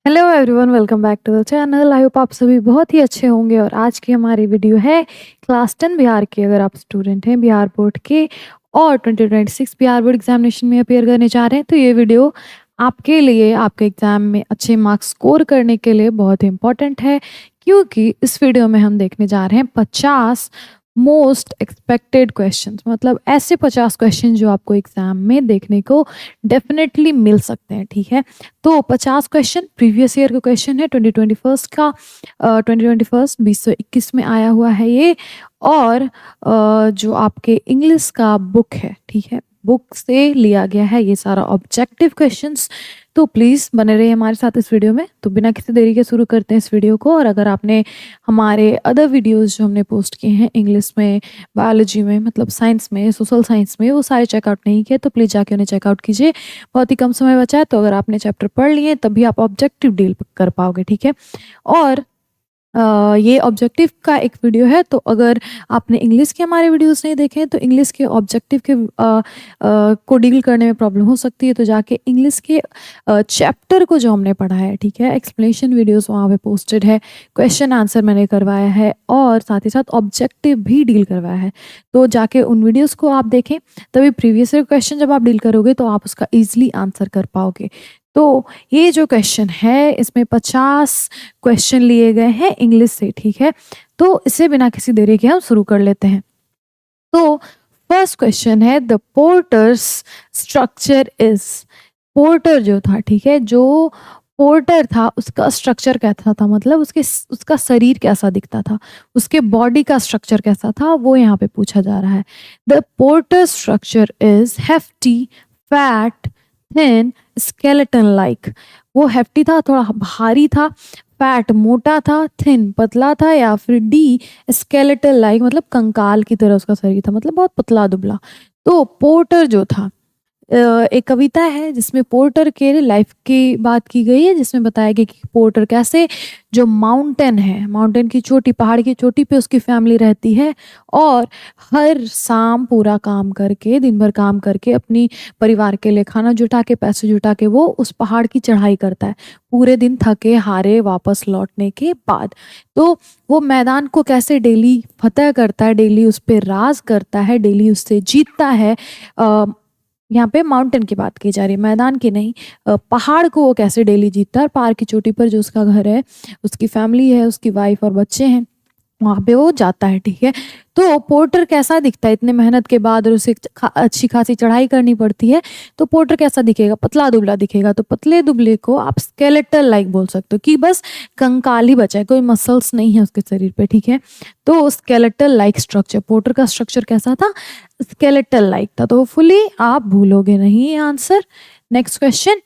Hello everyone, welcome back to the channel. I hope आप सभी बहुत ही अच्छे होंगे। और आज की हमारी वीडियो है क्लास 10 बिहार के। अगर आप स्टूडेंट हैं बिहार बोर्ड के और 2026 बिहार बोर्ड एग्जामिनेशन में अपेयर करने जा रहे हैं, तो ये वीडियो आपके लिए आपके एग्जाम में अच्छे मार्क्स स्कोर करने के लिए बहुत ही इंपॉर्टेंट है, क्योंकि इस वीडियो में हम देखने जा रहे हैं 50 मोस्ट एक्सपेक्टेड क्वेश्चंस। मतलब ऐसे 50 क्वेश्चन जो आपको एग्जाम में देखने को डेफिनेटली मिल सकते हैं। ठीक है, तो 50 क्वेश्चन प्रीवियस ईयर का क्वेश्चन है, 2021 का 2021 2021 में आया हुआ है ये। और जो आपके इंग्लिश का बुक है, ठीक है, बुक से लिया गया है ये सारा ऑब्जेक्टिव क्वेश्चंस। तो प्लीज़ बने रहिए हमारे साथ इस वीडियो में। तो बिना किसी देरी के शुरू करते हैं इस वीडियो को। और अगर आपने हमारे अदर वीडियोस जो हमने पोस्ट किए हैं इंग्लिश में, बायोलॉजी में, मतलब साइंस में, सोशल साइंस में, वो सारे चेकआउट नहीं किए तो प्लीज़ जाके उन्हें चेकआउट कीजिए। बहुत ही कम समय बचा है, तो अगर आपने चैप्टर पढ़ लिए तभी आप ऑब्जेक्टिव डील कर पाओगे। ठीक है, और ये ऑब्जेक्टिव का एक वीडियो है, तो अगर आपने इंग्लिश के हमारे वीडियोस नहीं देखे हैं तो इंग्लिश के ऑब्जेक्टिव के को डील करने में प्रॉब्लम हो सकती है, तो जाके इंग्लिश के चैप्टर को जो हमने पढ़ा है, ठीक है, एक्सप्लेनेशन वीडियोस वहाँ पे पोस्टेड है, क्वेश्चन आंसर मैंने करवाया है और साथ ही साथ ऑब्जेक्टिव भी डील करवाया है। तो जाके उन वीडियोस को आप देखें, तभी प्रीवियस ईयर क्वेश्चन जब आप डील करोगे तो आप उसका ईजिली आंसर कर पाओगे। तो ये जो क्वेश्चन है इसमें 50 क्वेश्चन लिए गए हैं इंग्लिश से। ठीक है, तो इसे बिना किसी देरी के हम शुरू कर लेते हैं। तो फर्स्ट क्वेश्चन है, the porters structure is. Porter जो था, ठीक है, जो पोर्टर था उसका स्ट्रक्चर कैसा था, मतलब उसका शरीर कैसा दिखता था, उसके बॉडी का स्ट्रक्चर कैसा था, वो यहाँ पे पूछा जा रहा है। The porter structure is hefty, fat, thin, skeleton like. वो हेफ्टी था, थोड़ा भारी था, फैट मोटा था, थिन पतला था, या फिर डी स्केलेटल लाइक मतलब कंकाल की तरह उसका शरीर था, मतलब बहुत पतला दुबला। तो पोर्टर जो था, एक कविता है जिसमें पोर्टर के लाइफ की बात की गई है, जिसमें बताया गया कि पोर्टर कैसे जो माउंटेन है, माउंटेन की चोटी, पहाड़ की चोटी पे उसकी फैमिली रहती है, और हर शाम पूरा काम करके, दिन भर काम करके अपनी परिवार के लिए खाना जुटा के, पैसे जुटा के वो उस पहाड़ की चढ़ाई करता है पूरे दिन थके हारे वापस लौटने के बाद। तो वो मैदान को कैसे डेली फतह करता है, डेली उस पर राज करता है, डेली उससे जीतता है। यहाँ पे माउंटेन की बात की जा रही है, मैदान की नहीं। पहाड़ को वो कैसे डेली जीतता है, और पहाड़ की चोटी पर जो उसका घर है, उसकी फैमिली है, उसकी वाइफ और बच्चे हैं, वहाँ पे वो जाता है। ठीक है, तो पोर्टर कैसा दिखता है इतने मेहनत के बाद, और उसे अच्छी खासी चढ़ाई करनी पड़ती है, तो पोर्टर कैसा दिखेगा, पतला दुबला दिखेगा। तो पतले दुबले को आप स्केलेटल लाइक बोल सकते हो, कि बस कंकाल ही बचा है, कोई मसल्स नहीं है उसके शरीर पे। ठीक है, तो स्केलेटल लाइक स्ट्रक्चर, पोर्टर का स्ट्रक्चर कैसा था, स्केलेटल लाइक था। तो फुली आप भूलोगे नहीं ये answer. Next question,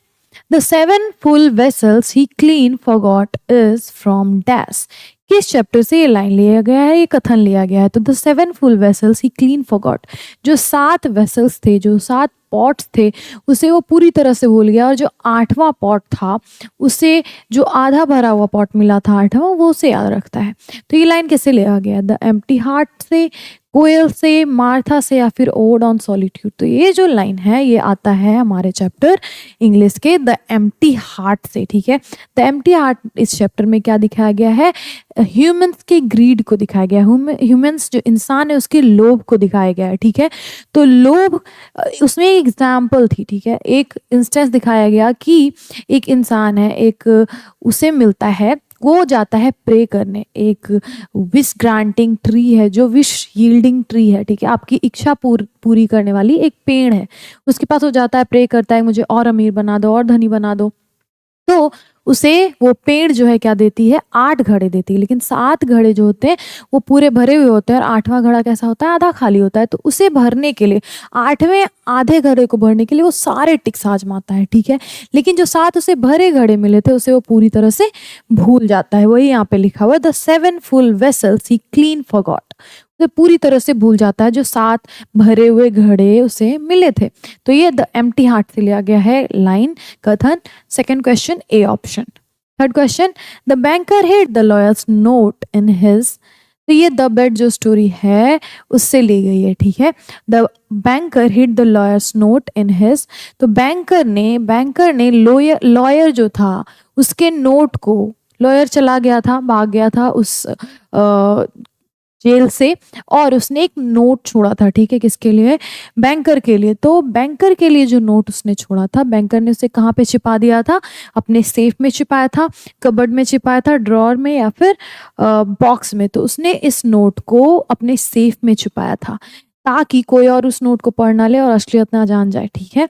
the 7 full vessels he clean forgot is from dash। किस चैप्टर से ये लाइन लिया गया है, ये कथन लिया गया है। तो the 7 full vessels he clean forgot, जो 7 वेसल्स थे, जो 7 पॉट्स थे, उसे वो पूरी तरह से भूल गया, और जो 8वां पॉट था उसे, जो आधा भरा हुआ पॉट मिला था 8वां, वो उसे याद रखता है। तो ये लाइन कैसे लिया गया, द एम्प्टी हार्ट से, कोयल से, मार्था से, या फिर ओड ऑन सॉलिट्यूड। तो ये जो लाइन है ये आता है हमारे चैप्टर इंग्लिश के द एम्प्टी हार्ट से। ठीक है, द एम्प्टी हार्ट इस चैप्टर में क्या दिखाया गया है, ह्यूमंस के ग्रीड को दिखाया गया है, ह्यूमंस जो इंसान है उसके लोभ को दिखाया गया है। ठीक है, तो लोभ, उसमें एक एग्जाम्पल थी, ठीक है, एक इंस्टेंस दिखाया गया कि एक इंसान है, एक उसे मिलता है, वो जाता है प्रे करने, एक विश ग्रांटिंग ट्री है, जो विश यील्डिंग ट्री है, ठीक है, आपकी इच्छा पूरी करने वाली एक पेड़ है, उसके पास वो जाता है, प्रे करता है, मुझे और अमीर बना दो और धनी बना दो। तो उसे वो पेड़ जो है क्या देती है, 8 घड़े देती है, लेकिन 7 घड़े जो होते हैं वो पूरे भरे हुए होते हैं, और 8वां घड़ा कैसा होता है, आधा खाली होता है। तो उसे भरने के लिए, 8वें आधे घड़े को भरने के लिए वो सारे टिक्स आजमाता है। ठीक है, लेकिन जो 7 उसे भरे घड़े मिले थे उसे वो पूरी तरह से भूल जाता है। वही यहाँ पे लिखा हुआ है, the 7 full vessels he clean forgot। उसे पूरी तरह से भूल जाता है जो 7 भरे हुए घड़े उसे मिले थे। तो ये द एम्प्टी हार्ट से लिया गया है लाइन, कथन। Second question A option. Third question, the banker hid the lawyer's note in his तो ये द बेट जो स्टोरी है उससे ली गई है, ठीक है। The banker hid the lawyer's note in his, तो बैंकर ने लॉयर जो था उसके नोट को, लॉयर चला गया था, भाग गया था उस जेल से, और उसने एक नोट छोड़ा था, ठीक है, किसके लिए, बैंकर के लिए। तो बैंकर के लिए जो नोट उसने छोड़ा था, बैंकर ने उसे कहाँ पे छिपा दिया था, अपने सेफ में छिपाया था, कबर्ड में छिपाया था, ड्रॉर में, या फिर बॉक्स में। तो उसने इस नोट को अपने सेफ में छिपाया था ताकि कोई और उस नोट को पढ़ ना ले और असलियत ना जान जाए, ठीक है।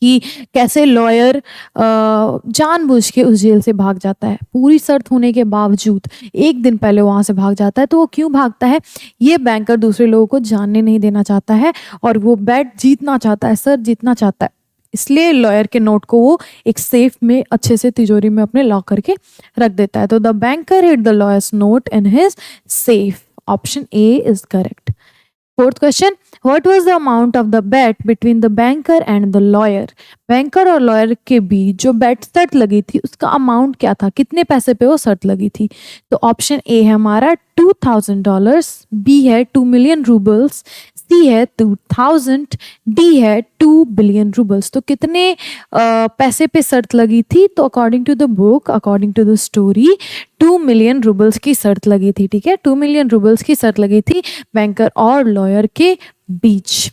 कि कैसे लॉयर जानबूझ के उस जेल से भाग जाता है, पूरी शर्त होने के बावजूद एक दिन पहले वहां से भाग जाता है। तो वो क्यों भागता है, ये बैंकर दूसरे लोगों को जानने नहीं देना चाहता है, और वो बैट जीतना चाहता है, सर जीतना चाहता है, इसलिए लॉयर के नोट को वो एक सेफ में अच्छे से तिजोरी में अपने लॉक करके रख देता है। तो the banker hid the lawyer's note in his safe, option A is correct. Fourth question, what was the amount of the bet between the banker and the lawyer, banker और लॉयर के बीच जो बेट शर्त लगी थी उसका अमाउंट क्या था, कितने पैसे पे वो शर्त लगी थी। तो ऑप्शन ए है हमारा $2000, बी है 2 मिलियन रूबल्स, सी है 2000, डी है 2 बिलियन रूबल्स। तो कितने पैसे पे शर्त लगी थी, तो according to the book, according to the story, 2 million roubles की शर्त लगी थी, ठीक है, 2 मिलियन रूबल्स की शर्त लगी थी बैंकर और लॉयर के बीच।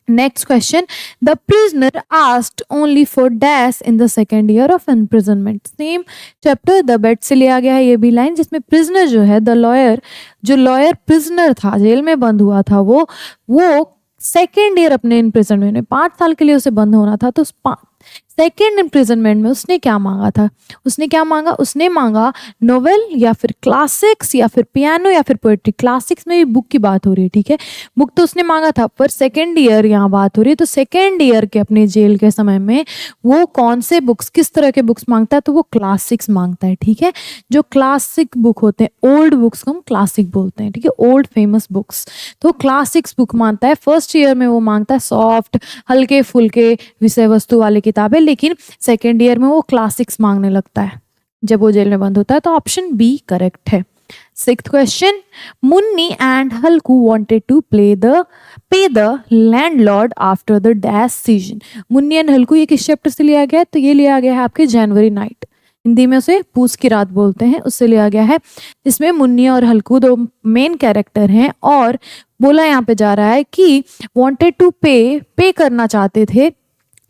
Next question, the prisoner asked only for dash in the second year of imprisonment, same chapter the bet से लिया गया है ये भी लाइन, जिसमें प्रिजनर जो है, द लॉयर, जो लॉयर प्रिजनर था, जेल में बंद हुआ था, वो सेकेंड ईयर अपने इम्प्रिजनमेंट में, 5 साल के लिए उसे बंद होना था, तो सेकेंड इम्प्रिजनमेंट में उसने क्या मांगा था, उसने मांगा नोवेल या फिर क्लासिक्स या फिर पियानो या फिर पोएट्री। क्लासिक्स में भी बुक की बात हो रही है, ठीक है, बुक तो उसने मांगा था, पर सेकेंड ईयर यहाँ बात हो रही है, तो सेकेंड ईयर के अपने जेल के समय में वो कौन से बुक्स, किस तरह के बुक्स मांगता है, तो वो क्लासिक्स मांगता है, ठीक है। जो क्लासिक बुक होते हैं, ओल्ड बुक्स को हम क्लासिक बोलते हैं, ठीक है, ओल्ड फेमस बुक्स, तो क्लासिक्स बुक मांगता है। फर्स्ट ईयर में वो मांगता है सॉफ्ट, हल्के फुल्के विषय वस्तु वाली किताबें, लेकिन सेकेंड ईयर में वो क्लासिक्स मांगने लगता है जब वो जेल में बंद होता है। तो ऑप्शन बी करेक्ट है। Sixth question, Munni and Halku wanted to pay the landlord after the dash season. Munni and Halku ये किस चैप्टर से लिया गया है, तो ये लिया गया है आपके जनवरी नाइट, हिंदी में उसे पूस की रात बोलते हैं, उससे लिया गया है, जिसमें मुन्नी और हल्कू दो मेन कैरेक्टर हैं, और बोला यहाँ पे जा रहा है कि वांटेड टू पे करना चाहते थे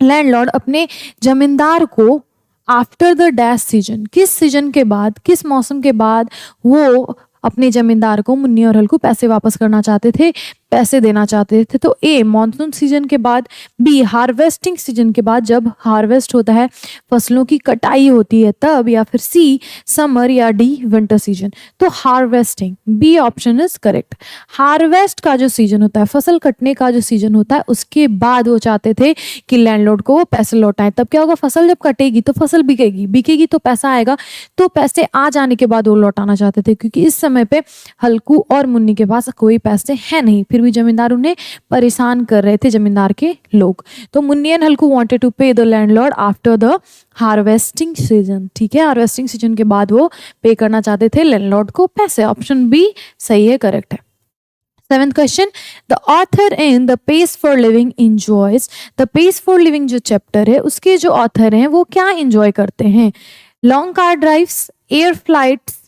लैंडलॉर्ड अपने जमींदार को आफ्टर द डैश सीजन, किस सीजन के बाद, किस मौसम के बाद वो अपने जमींदार को, मुन्नी और हल्कू, पैसे वापस करना चाहते थे, पैसे देना चाहते थे। तो ए मॉनसून सीजन के बाद, बी हार्वेस्टिंग सीजन के बाद, जब हार्वेस्ट होता है, फसलों की कटाई होती है तब, या फिर सी समर, या डी विंटर सीजन। तो harvesting, B option is correct. Harvest का जो सीजन होता है, फसल कटने का जो सीजन होता है, उसके बाद वो चाहते थे कि लैंडलॉर्ड को पैसे लौटाएं। तब क्या होगा, फसल जब कटेगी तो फसल बिकेगी तो पैसा आएगा, तो पैसे आ जाने के बाद वो लौटाना चाहते थे, क्योंकि इस समय पे हल्कू और मुन्नी के पास कोई पैसे हैं नहीं, फिर भी जमींदार उन्हें परेशान कर रहे थे, जमींदार के लोग। तो Munni and Halku wanted to pay the landlord after the harvesting season, ठीक है, हार्वेस्टिंग सीजन के बाद वो पे करना चाहते थे लैंडलॉर्ड को पैसे। ऑप्शन बी सही है, करेक्ट है। Seventh question, the author in the pace for living enjoys, the pace for living जो चैप्टर है उसके जो ऑथर हैं वो क्या इंजॉय करते हैं, long car drives, air flights,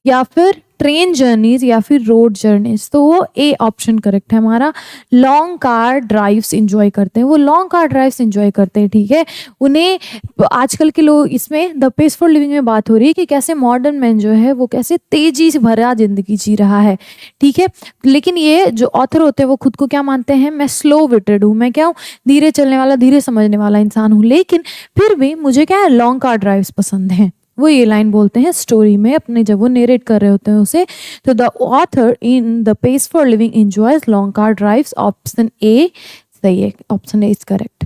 या फिर ट्रेन जर्नीज, या फिर रोड जर्नीज। तो वो ए ऑप्शन करेक्ट है हमारा, लॉन्ग कार ड्राइव्स इंजॉय करते हैं, वो लॉन्ग कार ड्राइव्स इंजॉय करते हैं, ठीक है। उन्हें आजकल के लोग, इसमें द पेस फॉर लिविंग में बात हो रही है कि कैसे मॉडर्न मैन जो है वो कैसे तेजी से भरा जिंदगी जी रहा है, ठीक है। लेकिन ये जो ऑथर होते हैं वो खुद को क्या मानते हैं, मैं स्लो विटेड हूँ, मैं क्या हूँ, धीरे चलने वाला, धीरे समझने वाला इंसान हूँ, लेकिन फिर भी मुझे क्या है, लॉन्ग कार ड्राइव्स पसंद हैं। वो ये लाइन बोलते हैं स्टोरी में अपने, जब वो नेरेट कर रहे होते हैं उसे। तो the author in the pace for living enjoys long car drives, option A सही है, option A is correct.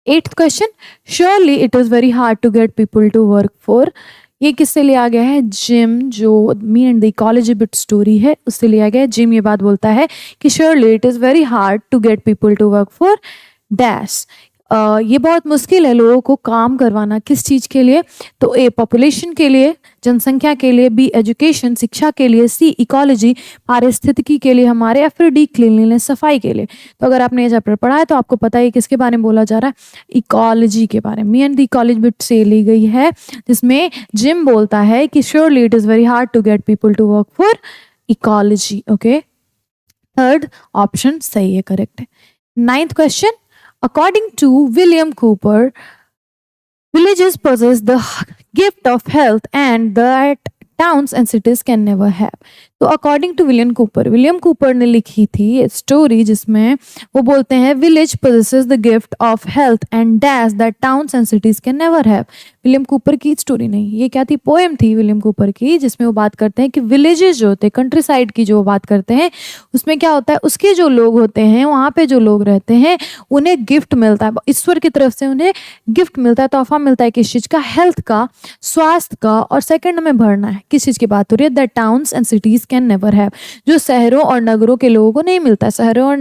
Eighth question, surely it is very hard to get people to work for, ये किससे लिया गया है, जिम, जो me and the college bit story है उससे लिया गया है। जिम ये बात बोलता है कि surely it is very hard to get people to work for dash, ये बहुत मुश्किल है लोगों को काम करवाना। किस चीज़ के लिए? तो ए पॉपुलेशन के लिए, जनसंख्या के लिए, बी एजुकेशन शिक्षा के लिए, सी इकोलॉजी पारिस्थितिकी के लिए हमारे, या फिर डी क्लीनलीनेस सफाई के लिए। तो अगर आपने ये चैप्टर पढ़ा है तो आपको पता है किसके बारे में बोला जा रहा है, इकोलॉजी के बारे में। Me and the ecology bit से ली गई है, जिसमें जिम बोलता है कि surely it is very hard to get people to work for ecology. Okay, third option सही है, करेक्ट है। 9th question, according to William Cowper villages possess the gift of health and that towns and cities can never have। तो according to William Cooper ने लिखी थी story जिसमें वो बोलते हैं village possesses the gift of health and dash that towns and cities can never have। William Cooper की story नहीं, ये क्या थी, पोएम थी विलियम कूपर की, जिसमें वो बात करते हैं कि विलेजेस जो होते हैं, कंट्री साइड की जो बात करते हैं, उसमें क्या होता है, उसके जो लोग होते हैं, वहाँ पे जो लोग रहते हैं, उन्हें गिफ्ट मिलता है, ईश्वर की तरफ से उन्हें गिफ्ट मिलता है, तोहफा मिलता है। किस चीज़ का? हेल्थ का, स्वास्थ्य का, और सेकंड में भरना है। किस चीज़ की बात हो रही है? That towns and cities can never have, जो शहरों और नगरों के लोगों को नहीं मिलता है। शहरों और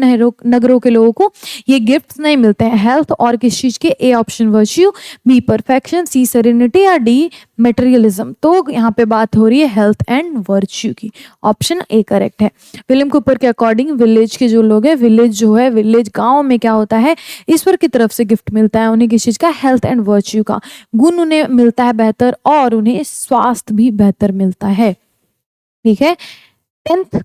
नगरों के लोगों को ये गिफ्ट नहीं मिलते हैं। हेल्थ और किस चीज़ के? A option virtue, B perfection, C serenity, या डी मेटेरियलिज्म। तो यहाँ पे बात हो रही है हेल्थ एंड वर्च्यू की, ऑप्शन ए करेक्ट है। विलियम कूपर के अकॉर्डिंग विलेज के जो लोग हैं, विलेज जो है, विलेज गांव में क्या होता है, ईश्वर की तरफ से गिफ्ट मिलता है उन्हें। किस चीज़ का? हेल्थ एंड वर्च्यू का, गुण उन्हें मिलता है बेहतर, और उन्हें स्वास्थ्य भी बेहतर मिलता है। ठीक है। 10th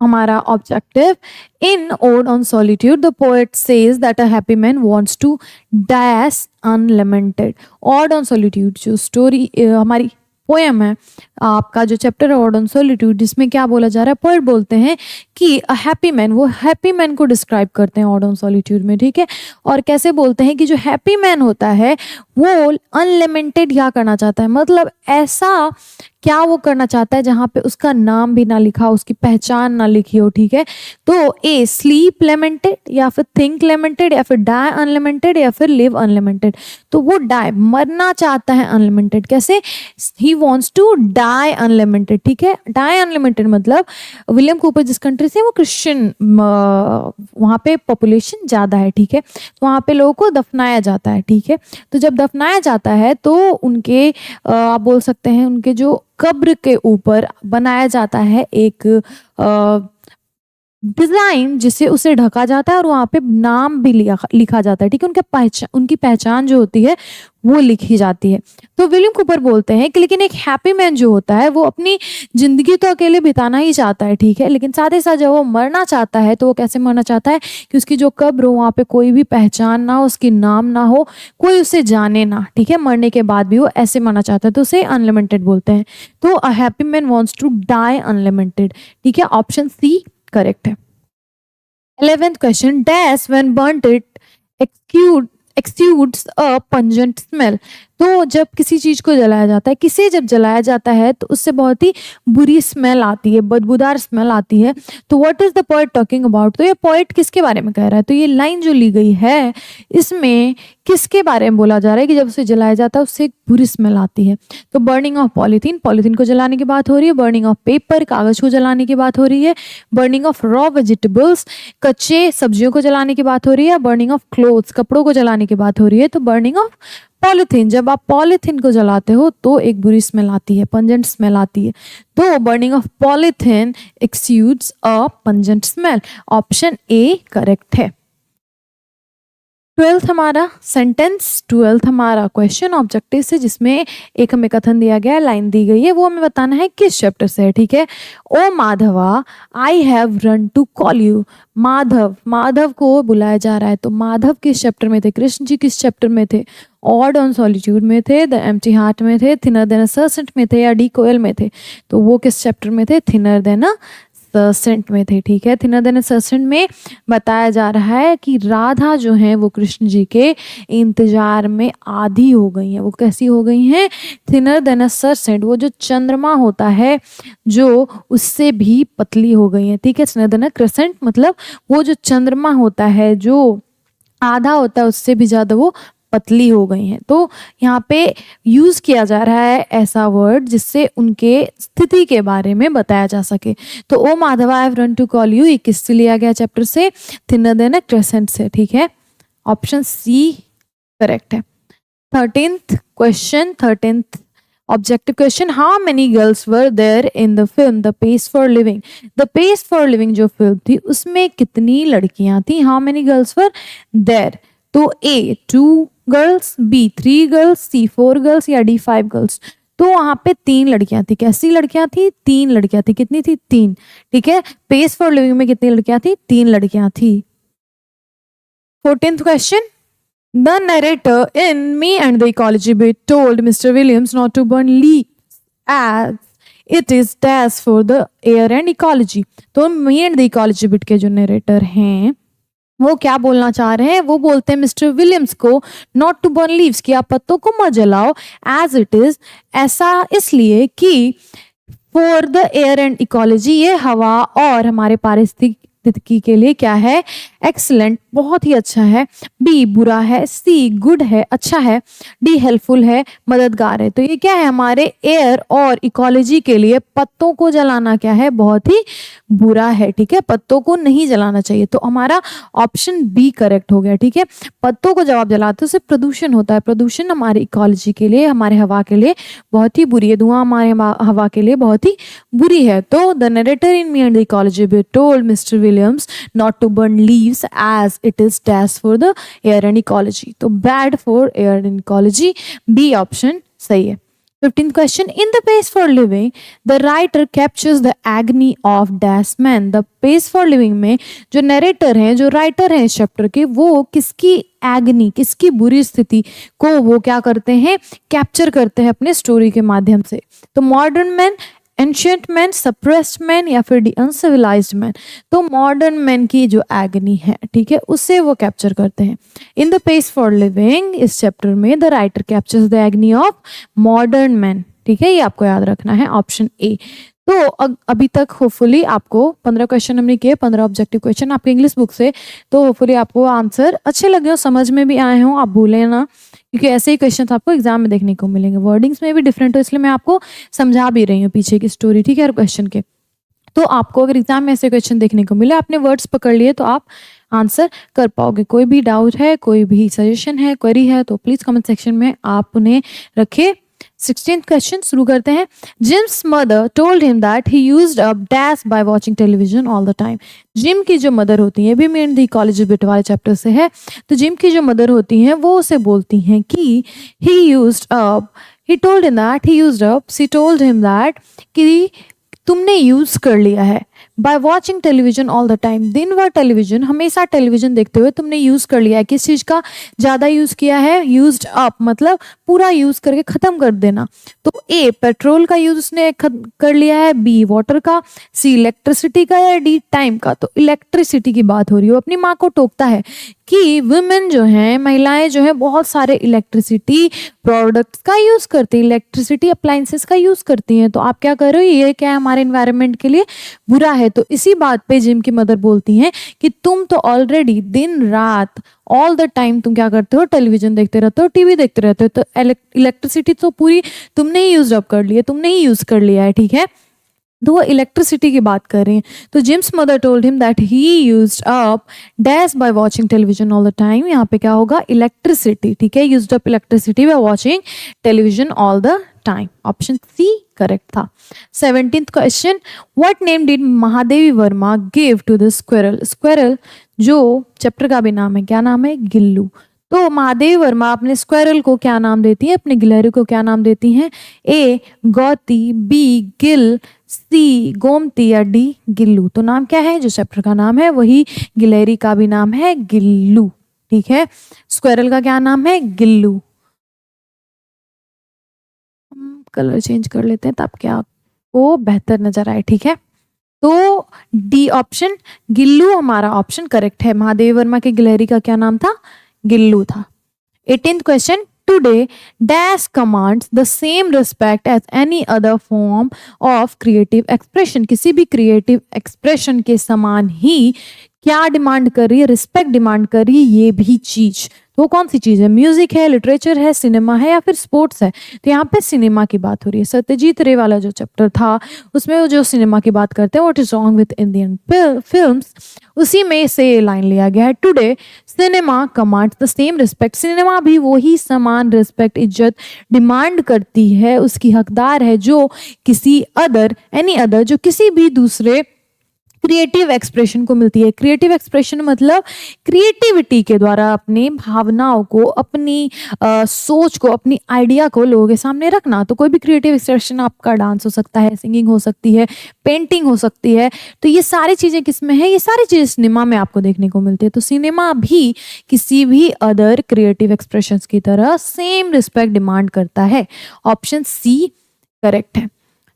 हमारा objective, in ode on solitude the poet says that a happy man wants to dash unlimited. Ode on solitude जो स्टोरी हमारी पोएम है, आपका जो चैप्टर है ओड ऑन सॉलिट्यूड, जिसमें क्या बोला जा रहा है, पोएट बोलते हैं कि अ हैप्पी मैन, वो हैप्पी मैन को डिस्क्राइब करते हैं ओड ऑन सॉलिट्यूड में। ठीक है, और कैसे बोलते हैं कि जो हैप्पी मैन होता है वो अनलिमिटेड क्या करना चाहता है, मतलब ऐसा क्या वो करना चाहता है जहाँ पे उसका नाम भी ना लिखा हो, उसकी पहचान ना लिखी हो। ठीक है, तो ए स्लीप लिमिटेड, या फिर थिंक लिमिटेड, या फिर डाई अनलिमिटेड, या फिर लिव अनलिमिटेड। तो वो डाई, मरना चाहता है अनलिमिटेड। कैसे? He wants to die unlimited. ठीक है, डाई अनलिमिटेड मतलब विलियम कूपर जिस कंट्री से, वो क्रिश्चियन, वहाँ पे पॉपुलेशन ज़्यादा है। ठीक है, तो वहाँ पे लोगों को दफनाया जाता है। ठीक है, तो जब दफनाया जाता है तो उनके आप बोल सकते हैं उनके जो कब्र के ऊपर बनाया जाता है एक डिजाइन, जिससे उसे ढका जाता है और वहाँ पे नाम भी लिखा जाता है। ठीक है, उनकी पहचान जो होती है वो लिखी जाती है। तो विलियम कूपर बोलते हैं कि लेकिन एक हैप्पी मैन जो होता है वो अपनी जिंदगी तो अकेले बिताना ही चाहता है। ठीक है, लेकिन साथ ही साथ जब वो मरना चाहता है तो वो कैसे मरना चाहता है कि उसकी जो कब्र हो वहाँ पे कोई भी पहचान ना हो, उसकी नाम ना हो, कोई उसे जाने ना। ठीक है, मरने के बाद भी वो ऐसे मरना चाहता है, तो उसे अनलिमिटेड बोलते हैं। तो a happy man wants to die unlimited. ठीक है, ऑप्शन सी करेक्ट है। 11th question, dash when burnt it exudes a pungent smell. तो जब किसी चीज को जलाया जाता है, किसे जब जलाया जाता है तो उससे बहुत ही बुरी स्मेल आती है, बदबूदार स्मेल आती है। तो what is the poet talking about? तो ये पोएट किसके बारे में कह रहा है? तो ये लाइन जो ली गई है इसमें किसके बारे में बोला जा रहा है कि जब उसे जलाया जाता है उससे एक बुरी स्मेल आती है? तो बर्निंग ऑफ पॉलीथीन, पॉलीथीन को जलाने की बात हो रही है। बर्निंग ऑफ पेपर, कागज को जलाने की बात हो रही है। बर्निंग ऑफ रॉ वेजिटेबल्स, कच्चे सब्जियों को जलाने की बात हो रही है। बर्निंग ऑफ क्लोथ्स, कपड़ों को जलाने की बात हो रही है। तो बर्निंग ऑफ पॉलीथीन, जब आप पॉलीथीन को जलाते हो तो एक बुरी स्मेल आती है, पंजेंट स्मेल आती है। तो burning of polythene exudes a pungent smell, option A correct है। 12th हमारा सेंटेंस, 12th हमारा क्वेश्चन ऑब्जेक्टिव से, जिसमें एक हमें कथन दिया गया है, लाइन दी गई है, वो हमें बताना है किस चैप्टर से है। ठीक है, O Madhava I have run to call you. Madhav, Madhav को बुलाया जा रहा है, तो माधव किस चैप्टर में थे? कृष्ण जी किस चैप्टर में थे? ऑड ऑन सॉलिट्यूड में थे, द एम्प्टी हार्ट में थे, थिनर देन अ सर्सेंट में थे, या डी कोयल में थे? तो वो किस चैप्टर में थे? थिनर देन अ सर्सेंट में थे। ठीक है, थिनर देन अ सर्सेंट में बताया जा रहा है कि राधा जो है वो कृष्ण जी के इंतजार में आधी हो गई हैं। वो कैसी हो गई हैं? थिनर देन अ सर्सेंट, वो जो चंद्रमा होता है जो उससे भी पतली हो गई हैं। ठीक है, थिनर देन अ क्रेसेंट मतलब वो जो चंद्रमा होता है जो आधा होता है उससे भी ज्यादा वो पतली हो गई हैं। तो यहाँ पे यूज किया जा रहा है ऐसा वर्ड जिससे उनके स्थिति के बारे में बताया जा सके। तो O Madhava I have run to call you, ये किससे लिया गया चैप्टर से? थिनर देन अ क्रेसेंट से। ठीक है, ऑप्शन सी करेक्ट है। 13th objective question, how many girls were there in the film The Pace for Living? The Pace for Living जो फिल्म थी उसमें कितनी लड़कियां थी? How many girls were there? तो A 2 girls, B 3 girls, C 4 girls या D 5 girls? तो वहां पे 3 लड़कियां थी। कैसी लड़कियां थी? 3 लड़कियां थी। कितनी थी? 3। ठीक है, पेस फॉर लिविंग में कितनी लड़कियां थी? 3 लड़कियां थी। 14th question, the narrator in Me and the Ecology Bit told Mr. Williams not to burn leaves as it is dash for the air and ecology. तो Me and the Ecology Bit के जो narrator हैं वो क्या बोलना चाह रहे हैं? वो बोलते हैं मिस्टर विलियम्स को नॉट टू बर्न लीव्स, कि आप पत्तों को मत जलाओ, एज इट इज, ऐसा इसलिए कि for the air and ecology, ये हवा और हमारे पारिस्थितिकी के लिए क्या है? एक्सीलेंट, बहुत ही अच्छा है। बी बुरा है, सी गुड है, अच्छा है, डी हेल्पफुल है, मददगार है। तो ये क्या है? हमारे एयर और इकोलॉजी के लिए पत्तों को जलाना क्या है? बहुत ही बुरा है। ठीक है, पत्तों को नहीं जलाना चाहिए। तो हमारा ऑप्शन बी करेक्ट हो गया। ठीक है, पत्तों को जब आप जलाते हो उससे प्रदूषण होता है। प्रदूषण हमारी इकोलॉजी के लिए, हमारे हवा के लिए बहुत ही बुरी है। धुआं हमारे हवा के लिए बहुत ही बुरी है। तो the narrator in me and the ecology bit told mister Williams not to burn leaves as it is dash for the air and ecology. तो bad for air and ecology, B option सही है। 15th question, in The Pace for Living the writer captures the agony of dash man. The Pace for Living में जो narrator हैं, जो writer हैं इस chapter के, वो किसकी एग्नी, किसकी बुरी स्थिति को वो क्या करते हैं? कैप्चर करते हैं अपने स्टोरी के माध्यम से। तो modern man, ancient man, suppressed man या फिर दी अनसिविलाइज्ड मैन। तो मॉडर्न मैन की जो एग्नी है, ठीक है, उससे वो कैप्चर करते हैं। In the pace for living इस चैप्टर में the writer captures the agony of modern man. ठीक है, ये आपको याद रखना है, ऑप्शन ए। तो अभी तक होपफुली आपको 15 क्वेश्चन हमने किए, 15 ऑब्जेक्टिव क्वेश्चन आपके इंग्लिश बुक से। तो होपफुली आपको आंसर अच्छे लगे हो, समझ में भी आए हो, आप भूलें ना, क्योंकि ऐसे ही क्वेश्चन आपको एग्जाम में देखने को मिलेंगे। वर्डिंग्स में भी डिफरेंट हो, इसलिए मैं आपको समझा भी रही हूँ पीछे की स्टोरी। ठीक है, हर क्वेश्चन के। तो आपको अगर एग्जाम में ऐसे क्वेश्चन देखने को मिले, आपने वर्ड्स पकड़ लिए, तो आप आंसर कर पाओगे। कोई भी डाउट है, कोई भी सजेशन है, क्वेरी है, तो प्लीज कमेंट सेक्शन में आप उन्हें रखें। 16th क्वेश्चन शुरू करते हैं। Jim's mother told him that he used up dash by watching television all the time. Jim की जो मदर होती है, भी मेन दी कॉलेज बिट वाले चैप्टर से है। तो जिम की जो मदर होती हैं वो उसे बोलती हैं कि ही used up, he told him that he used up, she told him that कि तुमने यूज कर लिया है। By watching television all the time, दिन भर टेलीविजन, हमेशा टेलीविजन देखते हुए तुमने यूज कर लिया है। किस चीज का ज्यादा यूज किया है? यूज्ड अप मतलब पूरा यूज करके खत्म कर देना। तो ए पेट्रोल का यूज उसने कर लिया है, बी वाटर का, सी इलेक्ट्रिसिटी का, या डी टाइम का। तो इलेक्ट्रिसिटी की बात हो रही है। वो अपनी माँ को टोकता है कि वुमेन जो हैं, महिलाएं जो हैं, बहुत सारे इलेक्ट्रिसिटी प्रोडक्ट्स का यूज करती हैं, इलेक्ट्रिसिटी अप्लायंसेस का यूज करती हैं। तो आप क्या कर रहे हो? ये क्या है? हमारे एनवायरनमेंट के लिए बुरा है। तो इसी बात पे जिम की मदर बोलती हैं कि तुम तो ऑलरेडी दिन रात ऑल द टाइम तुम क्या करते हो? टेलीविजन देखते रहते हो, टीवी देखते रहते हो। तो इलेक्ट्रिसिटी तो पूरी तुमने ही यूज अप कर ली है, तुमने ही यूज कर लिया है। ठीक है, तो वो इलेक्ट्रिसिटी की बात कर रहे हैं। तो Jim's mother told him that he used up dash by watching television all the time. यहाँ पे क्या होगा? इलेक्ट्रिसिटी। ठीक है, used up electricity by watching television all the time. Option C correct था। 17th question, what name did Mahadevi Verma give to the squirrel. Squirrel जो chapter का भी नाम है, क्या नाम है? गिल्लू। तो महादेवी वर्मा अपने स्क्वायरल को क्या नाम देती है? अपने गिलहरी को क्या नाम देती हैं? ए गौती, बी गिल, सी गोमती या डी गिल्लू। तो नाम क्या है? जो चैप्टर का नाम है वही गिलहरी का भी नाम है, गिल्लू। ठीक है, स्क्वायरल का क्या नाम है? गिल्लू। हम कलर चेंज कर लेते हैं तब क्या आपको बेहतर नजर आए। ठीक है, तो डी ऑप्शन गिल्लू हमारा ऑप्शन करेक्ट है। महादेवी वर्मा के गिलहरी का क्या नाम था? गिल्लू था। 18th question, today dash commands the same respect as any other form of creative expression. किसी भी क्रिएटिव एक्सप्रेशन के समान ही क्या डिमांड कर रही है? रिस्पेक्ट डिमांड कर रही है ये भी चीज। तो वो कौन सी चीज़ है? म्यूज़िक है, लिटरेचर है, सिनेमा है या फिर स्पोर्ट्स है? तो यहाँ पे सिनेमा की बात हो रही है। सत्यजीत रे वाला जो चैप्टर था उसमें वो जो सिनेमा की बात करते हैं, what is wrong with Indian films, उसी में से ये लाइन लिया गया है। Today cinema commands the same respect, cinema भी वही समान रिस्पेक्ट, इज्जत डिमांड करती है, उसकी हकदार है जो किसी अदर, एनी अदर, जो किसी भी दूसरे क्रिएटिव एक्सप्रेशन को मिलती है। क्रिएटिव एक्सप्रेशन मतलब क्रिएटिविटी के द्वारा अपनी भावनाओं को, अपनी सोच को, अपनी आइडिया को लोगों के सामने रखना। तो कोई भी क्रिएटिव एक्सप्रेशन, आपका डांस हो सकता है, सिंगिंग हो सकती है, पेंटिंग हो सकती है। तो ये सारी चीज़ें किस में है? ये सारी चीज़ें सिनेमा में आपको देखने को मिलती है। तो सिनेमा भी किसी भी अदर क्रिएटिव एक्सप्रेशंस की तरह सेम रिस्पेक्ट डिमांड करता है। ऑप्शन सी करेक्ट है।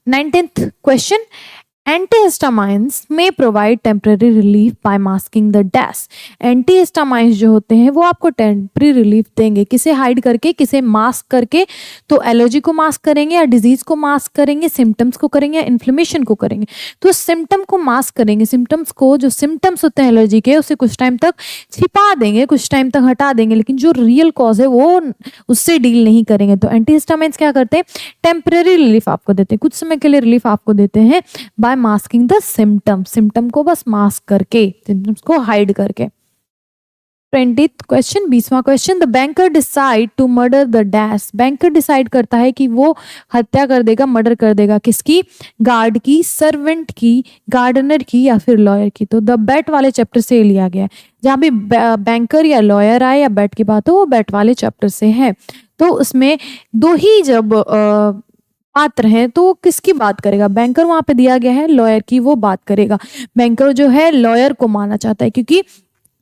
19th क्वेश्चन, एंटीहिस्टामाइंस में provide temporary relief by masking the dash. Antihistamines जो होते हैं वो आपको टेम्पररी रिलीफ देंगे, किसे हाइड करके, किसे मास्क करके। तो एलर्जी को मास्क करेंगे या डिजीज को मास्क करेंगे, सिम्टम्स को करेंगे या इन्फ्लेमेशन को करेंगे। तो सिम्टम को मास्क करेंगे, सिम्टम्स को, जो सिम्टम्स होते हैं एलर्जी के उसे कुछ टाइम तक छिपा देंगे, कुछ टाइम तक हटा देंगे, लेकिन जो रियल कॉज है वो उससे डील नहीं करेंगे। तो एंटीहिस्टामाइंस क्या करते हैं? टेम्पररी रिलीफ आपको देते हैं, कुछ समय के लिए रिलीफ आपको देते हैं by masking the symptom, symptom को बस मास्क करके, सिम्टम्स को हाइड करके। 20th क्वेश्चन, 20वां question, the banker decide to murder the dash. Banker decide करता है कि वो हत्या कर देगा, मर्डर कर देगा, किसकी? गार्ड की, सर्वेंट की, गार्डनर की या फिर लॉयर की। तो द बैट वाले चैप्टर से लिया गया है। जहाँ भी बैंकर या लॉयर आए या बैट की बात हो, वो बैट वाले चैप्टर से है। तो उसमें दो ही जब पात्र हैं तो किसकी बात करेगा? बैंकर वहां पे दिया गया है, लॉयर की वो बात करेगा। बैंकर जो है लॉयर को मारना चाहता है, क्योंकि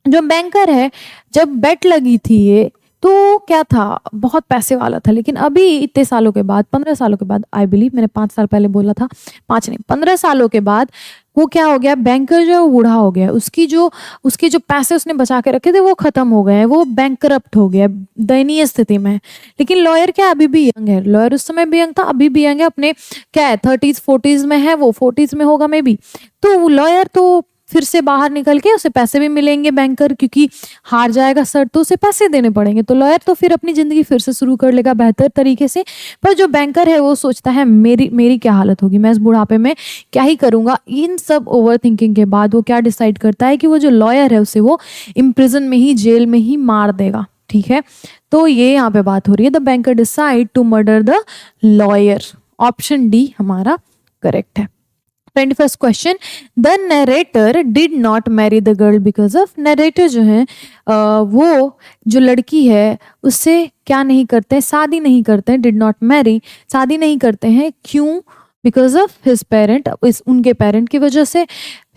जो बैंकर है, जब बेट लगी थी ये, तो क्या था, बहुत पैसे वाला था। लेकिन अभी इतने सालों के बाद, 15 सालों के बाद, आई बिलीव मैंने 5 साल पहले बोला था, 5 नहीं 15 सालों के बाद वो क्या हो गया, बैंकर जो है वो बूढ़ा हो गया, उसके जो पैसे उसने बचा के रखे थे वो खत्म हो गए हैं, वो बैंकरप्ट हो गया, दयनीय स्थिति में है। लेकिन लॉयर क्या अभी भी यंग है, लॉयर उस समय भी यंग था, अभी भी यंग है, अपने क्या है 30s 40s में है, वो 40s में होगा मे बी। तो लॉयर तो फिर से बाहर निकल के उसे पैसे भी मिलेंगे, बैंकर क्योंकि हार जाएगा सर तो उसे पैसे देने पड़ेंगे, तो लॉयर तो फिर अपनी जिंदगी फिर से शुरू कर लेगा बेहतर तरीके से। पर जो बैंकर है वो सोचता है मेरी क्या हालत होगी, मैं इस बुढ़ापे में क्या ही करूंगा। इन सब ओवर थिंकिंग के बाद वो क्या डिसाइड करता है कि वो जो लॉयर है उसे वो इम्प्रिजन में ही, जेल में ही मार देगा। ठीक है, तो ये यहाँ पे बात हो रही है, the banker decide to murder the lawyer. Option D हमारा करेक्ट है। 21st question, the narrator did not marry the girl because of. Narrator जो है वो जो लड़की है उससे क्या नहीं करते हैं, शादी नहीं करते हैं, डिड नॉट मैरी, शादी नहीं करते हैं, क्यों? बिकॉज ऑफ हिज पेरेंट, उनके पेरेंट की वजह से,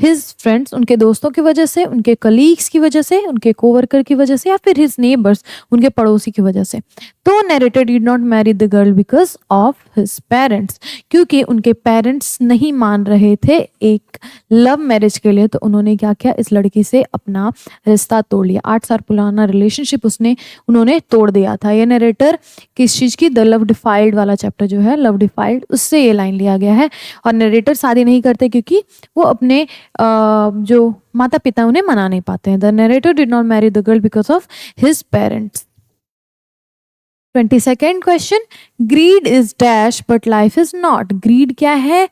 हिज फ्रेंड्स, उनके दोस्तों की वजह से, उनके कलीग्स की वजह से, उनके कोवर्कर की वजह से, या फिर हिज नेबर्स, उनके पड़ोसी की वजह से। तो narrator did not marry the girl because of his parents, क्योंकि उनके पेरेंट्स नहीं मान रहे थे एक लव मैरिज के लिए, तो उन्होंने क्या किया, इस लड़की से अपना रिश्ता तोड़ लिया। 8 साल पुराना रिलेशनशिप उन्होंने तोड़ दिया था। ये नरेटर किस चीज की, द लव डिफाइल्ड वाला चैप्टर जो है, लव डिफाइल्ड, उससे ये लाइन लिया गया है। और नरेटर शादी नहीं करते क्योंकि वो अपने जो माता पिता उन्हें मना नहीं पाते हैं। The narrator did not marry the girl because of his parents. 22nd question, greed is dash but life is not. Greed क्या है?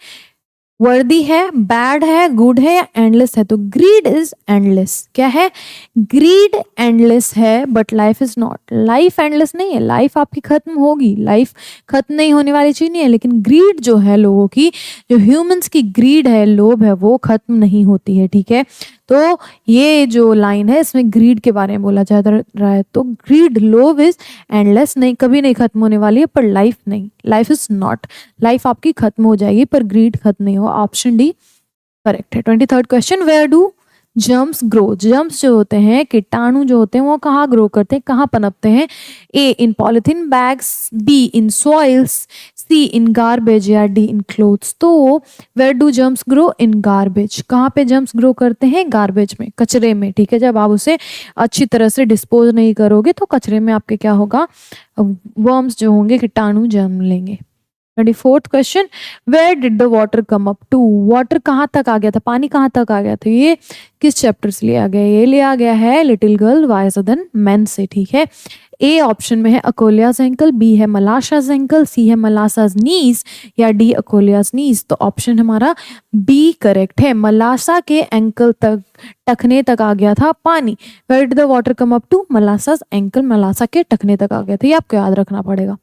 वर्दी है, बैड है, गुड है या एंडलेस है? तो ग्रीड इज एंडलेस। क्या है? ग्रीड एंडलेस है but life is not. Life endless नहीं है, लाइफ आपकी खत्म होगी, लाइफ खत्म नहीं होने वाली चीज नहीं है, लेकिन ग्रीड जो है लोगों की, जो ह्यूमंस की ग्रीड है, लोभ है, वो खत्म नहीं होती है। ठीक है, तो ये जो लाइन है इसमें ग्रीड के बारे में बोला जा रहा है। तो ग्रीड, लोभ इज एंडलेस, नहीं, कभी नहीं खत्म होने वाली है, पर लाइफ नहीं, लाइफ इज नॉट, लाइफ आपकी खत्म हो जाएगी पर ग्रीड खत्म नहीं हो। ऑप्शन डी करेक्ट है। 23rd question, where do germs grow. Germs जो होते हैं, कीटाणु जो होते हैं, वो कहाँ ग्रो करते हैं, कहाँ पनपते हैं? A in polythene bags, B in soils, C in garbage या डी इन क्लोथ्स। तो where do germs grow? In garbage. कहाँ पे जर्म्स ग्रो करते हैं? गार्बेज में, कचरे में। ठीक है, जब आप उसे अच्छी तरह से डिस्पोज नहीं करोगे तो कचरे में आपके क्या होगा, वर्म्स जो होंगे, कीटाणु जन्म लेंगे। 24th question, where did the water come up to? Water कहाँ तक आ गया था, पानी कहाँ तक आ गया था? ये किस चैप्टर से लिया गया? ये लिया गया है little girl visor then man से, ठीक है। ए ऑप्शन में है अकोलियाज एंकल, बी है मलाशाज एंकल, सी है मलासाज नीज, या डी अकोलियाज नीज। तो ऑप्शन हमारा बी करेक्ट है, मलासा के एंकल तक, टखने तक आ गया था पानी। Where did the water come up to? Malasa's ankle, Malasa के टखने तक आ गया था, ये आपको याद रखना पड़ेगा।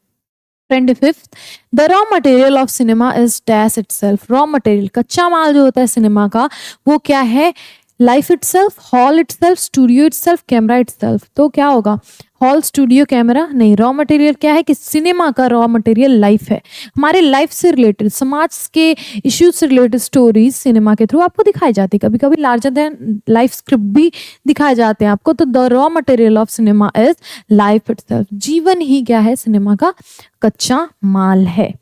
25th, the raw material of cinema is dash itself. Raw material, कच्चा माल जो होता है सिनेमा का, वो क्या है? Life itself, hall itself, studio itself, camera itself. तो क्या होगा? हॉल, स्टूडियो, कैमरा नहीं। रॉ मटेरियल क्या है कि सिनेमा का रॉ मटेरियल लाइफ है, हमारे लाइफ से रिलेटेड, समाज के इश्यूज से रिलेटेड स्टोरीज सिनेमा के थ्रू आपको दिखाई जाती है। कभी कभी लार्जर देन लाइफ स्क्रिप्ट भी दिखाए जाते हैं आपको। तो the raw material of cinema is life itself. जीवन ही क्या है? सिनेमा का कच्चा माल है।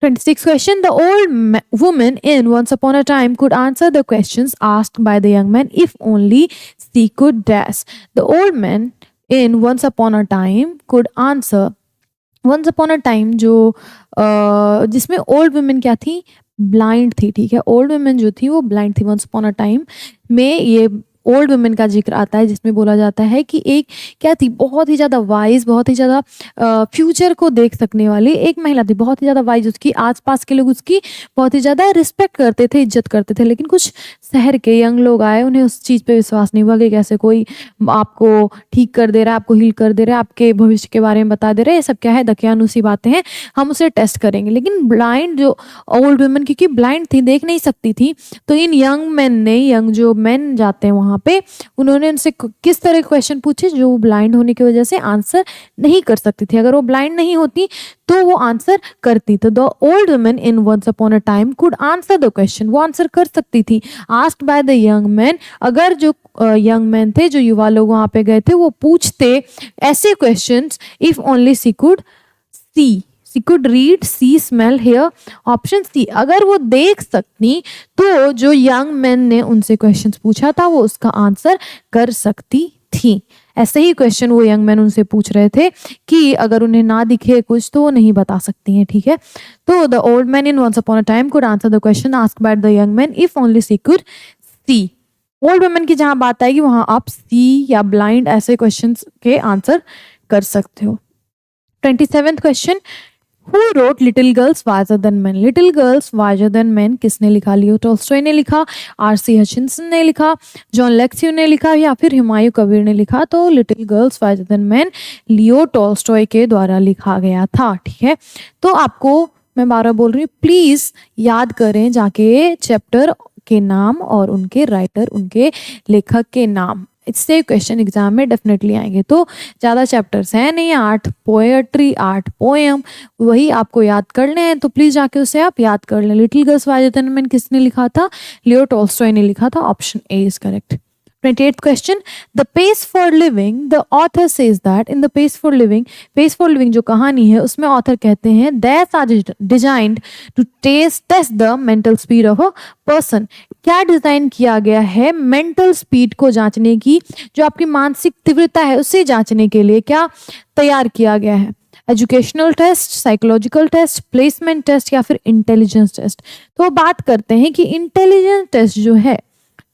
26th question, the old woman in Once Upon a Time could answer the questions asked by the young man if only she could dash. The old man in Once Upon a Time could answer. Once Upon a Time जो जिसमें old women क्या थी? Blind थी, ठीक है। Old women जो थी वो ब्लाइंड थी। Once Upon a Time में ये ओल्ड वुमेन का जिक्र आता है, जिसमें बोला जाता है कि एक क्या थी? बहुत ही ज़्यादा वाइज, बहुत ही ज़्यादा फ्यूचर को देख सकने वाली एक महिला थी, बहुत ही ज़्यादा वाइज। उसकी आसपास के लोग उसकी बहुत ही ज़्यादा रिस्पेक्ट करते थे, इज्जत करते थे। लेकिन कुछ शहर के यंग लोग आए, उन्हें उस चीज़ पे विश्वास नहीं हुआ कि कैसे कोई आपको ठीक कर दे रहा है, आपको हील कर दे रहा है, आपके भविष्य के बारे में बता दे रहा है। ये सब क्या है? दकियानुसी बातें हैं, हम उसे टेस्ट करेंगे। लेकिन ब्लाइंड जो ओल्ड वुमेन, क्योंकि ब्लाइंड थी, देख नहीं सकती थी, तो इन यंग मैन ने, यंग जो मैन जाते हैं वहाँ पे, उन्होंने उनसे किस तरह के क्वेश्चन पूछे जो वो ब्लाइंड होने की वजह से आंसर नहीं कर सकती थी। अगर वो ब्लाइंड नहीं होती तो वो आंसर करती। तो the old woman in once upon a time could answer the question, वो आंसर कर सकती थी asked by the young man. अगर जो यंग मैन थे, जो युवा लोग वहां पे गए थे, वो पूछते ऐसे questions, if only she could see, she could read, see, smell, hear. Option C, अगर वो देख सकती तो जो यंग मैन ने उनसे क्वेश्चंस पूछा था वो उसका आंसर कर सकती थी। ऐसे ही क्वेश्चन वो यंग मैन उनसे पूछ रहे थे कि अगर उन्हें ना दिखे कुछ तो वो नहीं बता सकती हैं, ठीक है। तो the old man in once upon a time could answer the question asked by the young man if only she could see. Old woman की जहां बात आएगी वहां आप सी या ब्लाइंड ऐसे क्वेश्चंस के आंसर कर सकते हो। 27th question, Who wrote Little Girls Wiser Than Men? Little Girls Wiser Than Men किसने लिखा? लियो टॉल्स्टॉय ने लिखा, आर.सी. हचिंसन ने लिखा, जॉन लेक्स्यू ने लिखा, या फिर हुमायूं कबीर ने लिखा? तो little girls visor then man Leo Tolstoy के द्वारा लिखा गया था, ठीक है। तो आपको मैं बार बार बोल रही हूँ, प्लीज याद करें जाके चैप्टर के नाम और उनके राइटर, उनके लेखक के नाम। इससे क्वेश्चन एग्जाम में डेफिनेटली आएंगे। तो ज़्यादा चैप्टर्स हैं नहीं, 8 पोएट्री, 8 पोएम, वही आपको याद करने हैं। तो प्लीज़ जाके उसे आप याद कर लें। Little girls visor then man किसने लिखा था? लियो टॉल्स्टॉय ने लिखा था। Option A is correct. 28th question, the pace for living, the author says that in the pace for living जो कहानी है उसमें ऑथर कहते हैं that are designed to test the mental speed of a person। क्या design किया गया है मेंटल स्पीड को जांचने की, जो आपकी मानसिक तीव्रता है उसे जांचने के लिए क्या तैयार किया गया है? Educational test, psychological test, placement test, या फिर इंटेलिजेंस टेस्ट। तो बात करते हैं कि इंटेलिजेंस टेस्ट जो है,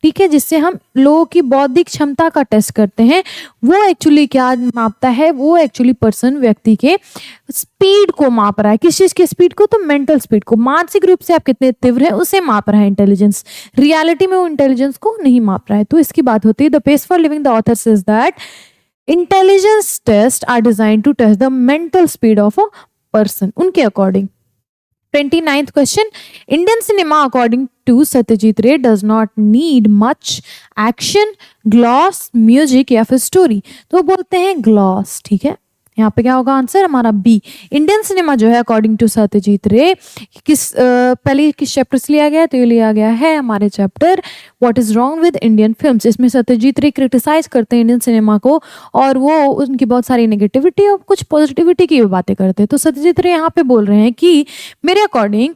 ठीक है, जिससे हम लोगों की बौद्धिक क्षमता का टेस्ट करते हैं, वो एक्चुअली क्या मापता है? वो एक्चुअली पर्सन, व्यक्ति के स्पीड को माप रहा है। किस चीज के स्पीड को? तो मेंटल स्पीड को, मानसिक रूप से आप कितने तीव्र हैं उसे माप रहा है इंटेलिजेंस। रियलिटी में वो इंटेलिजेंस को नहीं माप रहा है। तो इसकी बात होती है the pace for living, the author says that intelligence tests are design to test the mental speed of a person, उनके according. 29th question, Indian cinema according to Satyajit Ray does not need much action, gloss, music या फिर story। तो बोलते हैं gloss, ठीक है। यहाँ पे क्या होगा आंसर हमारा? बी। इंडियन सिनेमा जो है अकॉर्डिंग टू सत्यजीत रे पहले किस चैप्टर से लिया गया? तो ये लिया गया है हमारे chapter what is wrong with Indian films. इसमें सत्यजीत रे क्रिटिसाइज करते हैं इंडियन सिनेमा को, और वो उनकी बहुत सारी नेगेटिविटी और कुछ पॉजिटिविटी की भी बातें करते हैं। तो सत्यजीत रे यहाँ पे बोल रहे हैं कि मेरे अकॉर्डिंग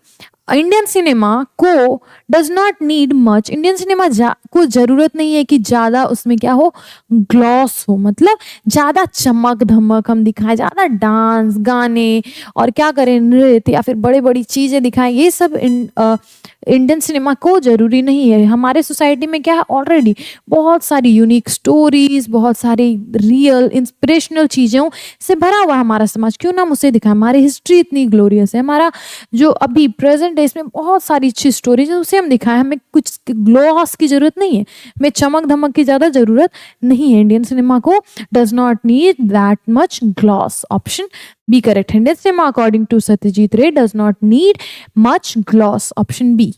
इंडियन सिनेमा को does not need much, Indian cinema को जरूरत नहीं है कि ज्यादा उसमें क्या हो, ग्लॉस हो, मतलब ज्यादा चमक धमक हम दिखाएं, ज्यादा डांस गाने और क्या करें, नृत्य या फिर बड़ी बड़ी चीजें दिखाएं, ये सब इंडियन सिनेमा को जरूरी नहीं है। हमारे सोसाइटी में क्या है, ऑलरेडी बहुत सारी यूनिक स्टोरीज, बहुत सारी रियल इंस्पिरेशनल चीज़ों से भरा हुआ है हमारा समाज, क्यों ना हम उसे दिखाएं। हमारी हिस्ट्री इतनी ग्लोरियस है, हमारा जो अभी प्रेजेंट है इसमें बहुत सारी अच्छी स्टोरीज है, उसे हम दिखाएं। हमें कुछ ग्लोस की जरूरत नहीं है, हमें चमक धमक की ज़्यादा जरूरत नहीं है। इंडियन सिनेमा को does not need that much gloss. Option B correct. Indian cinema according to Satyajit Ray does not need much gloss. Option B.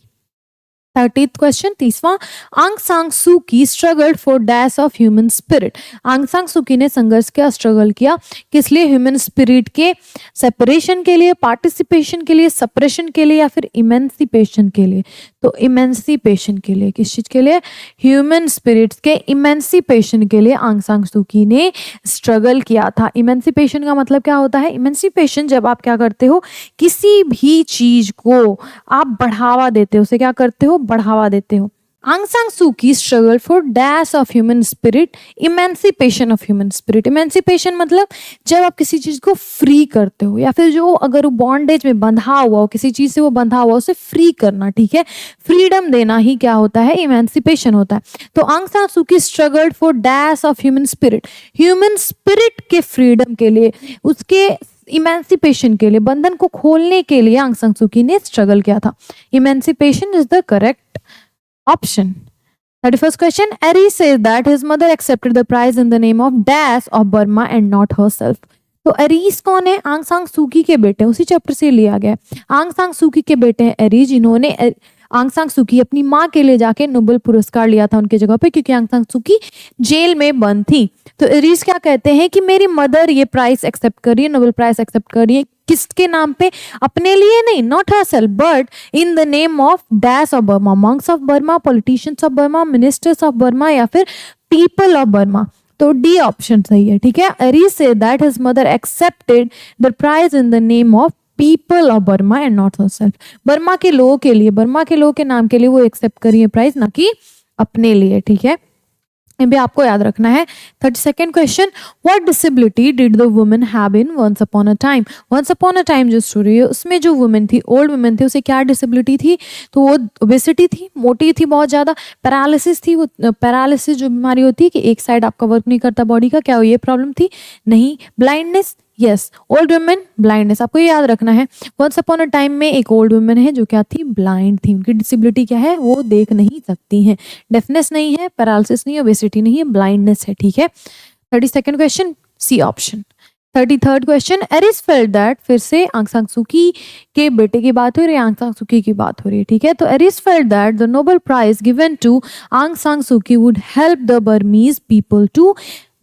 30th question, तीसवा, Aung San Suu Kyi struggled for dash of human spirit. Aung San Suu की ने संघर्ष किया, struggle किया, किस लिए? Human spirit के separation के लिए, पार्टिसिपेशन के लिए, सप्रेशन के लिए या फिर इमेंसिपेशन के लिए? तो इमेंसिपेशन के लिए। किस चीज के लिए? ह्यूमन स्पिरिट्स के इमेंसिपेशन के लिए आंग सांग सू की ने स्ट्रगल किया था। इमेंसिपेशन का मतलब क्या होता है? इमेंसिपेशन जब आप क्या करते हो, किसी भी चीज को आप बढ़ावा देते हो, उसे क्या करते हो? बढ़ावा देते हो। आंग सांग सू की struggle for dash of human spirit, emancipation of human spirit. Emancipation मतलब जब आप किसी चीज को फ्री करते हो, या फिर जो अगर वो बॉन्डेज में बंधा हुआ हो, किसी चीज से वो बंधा हुआ, उसे फ्री करना, ठीक है, फ्रीडम देना ही क्या होता है? इमेंसिपेशन होता है। तो आंग सांग सू की struggle for dash of human spirit, human spirit के फ्रीडम के लिए, उसके इमेंसिपेशन के लिए, बंधन को खोलने के लिए आंग सांग सू की ने स्ट्रगल किया था। Emancipation is the correct option. 31st question, Aries says that his mother accepted the prize in the name of dash of Burma and not herself. तो एरीज कौन है? आंग सांग सू की के बेटे, उसी चैप्टर से लिया गया। आंग सांग सू की के बेटे हैं एरीज, जिन्होंने आंग सांग सू की अपनी माँ के लिए जाके नोबेल पुरस्कार लिया था उनके जगह पे, क्योंकि आंग सांग सू की जेल में बंद थी। तो एरीज क्या कहते हैं कि मेरी मदर ये प्राइज एक्सेप्ट कर रही है, नोबेल प्राइज एक्सेप्ट कर रही है, किसके नाम पे? अपने लिए नहीं, not herself, but in the name of dash of Burma, monks of Burma, politicians of Burma, ministers of Burma या फिर पीपल ऑफ बर्मा। तो डी ऑप्शन सही है, ठीक है। Aris says that his mother accepted the prize in the name of people of Burma and not herself. Burma के लोगों के लिए, बर्मा के लोगों के नाम के लिए वो एक्सेप्ट करी है प्राइज, ना कि अपने लिए, ठीक है। ये भी आपको याद रखना है। 32nd question, what disability did the woman have in once upon a time. Once upon a time जो स्टोरी है उसमें जो वुमेन थी, ओल्ड वुमेन थी, उसे क्या डिसेबिलिटी थी? तो वो ओबेसिटी थी, मोटी थी बहुत ज्यादा, पैरालिसिस थी। वो पैरालिसिस जो बीमारी होती है कि एक साइड आपका वर्क नहीं करता बॉडी का, क्या ये प्रॉब्लम थी? नहीं। Blindness, yes, old women blindness, आपको ये याद रखना है। वंस अपॉन अ टाइम में एक ओल्ड वुमेन है जो क्या थी? ब्लाइंड थी। उनकी डिसेबिलिटी क्या है? वो देख नहीं सकती हैं। डेफनेस नहीं है, पैरालिसिस नहीं है, ओबेसिटी नहीं है, ब्लाइंडनेस है, ठीक है। 32nd question, C option. 33rd question, Aris felt that, फिर से आंग सांग सू की के बेटे की बात हो रही है, आंग सांग सू की बात हो रही है, ठीक है। तो Aris felt that the Nobel prize given to Aung San Suu Kyi would help the Burmese people to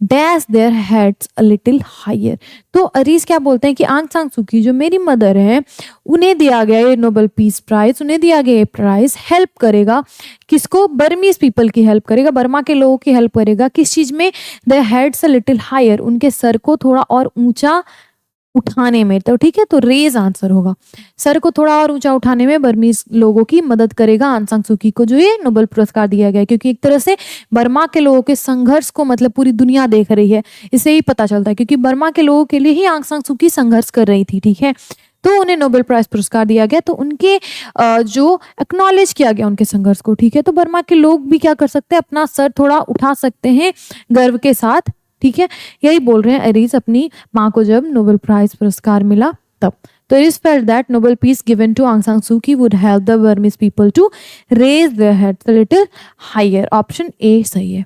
dash their heads a little higher. तो अरीज क्या बोलते हैं कि आंग सांग सू की जो मेरी मदर है, उन्हें दिया गया ये नोबेल पीस प्राइज, उन्हें दिया गया ये प्राइज हेल्प करेगा, किसको? बर्मीज पीपल की हेल्प करेगा, बर्मा के लोगों की हेल्प करेगा, किस चीज में? Their heads a little higher, उनके सर को थोड़ा और ऊंचा उठाने में। तो ठीक है, तो रेज आंसर होगा, सर को थोड़ा और ऊंचा उठाने में बर्मीज लोगों की मदद करेगा आंग सांग सू की को जो ये नोबेल पुरस्कार दिया गया, क्योंकि एक तरह से बर्मा के लोगों के संघर्ष को मतलब पूरी दुनिया देख रही है, इससे ही पता चलता है, क्योंकि बर्मा के लोगों के लिए ही आंग सांग सू की संघर्ष कर रही थी, ठीक है। तो उन्हें नोबेल प्राइज पुरस्कार दिया गया, तो उनके जो एक्नॉलेज किया गया उनके संघर्ष को, ठीक है। तो बर्मा के लोग भी क्या कर सकते हैं? अपना सर थोड़ा उठा सकते हैं गर्व के साथ, ठीक है। यही बोल रहे हैं एरीज अपनी माँ को जब नोबेल प्राइज पुरस्कार मिला तब। तो Aris felt that Nobel peace given to Aung San Suu Kyi would help the Burmese people to raise their heads a little higher. Option A सही है।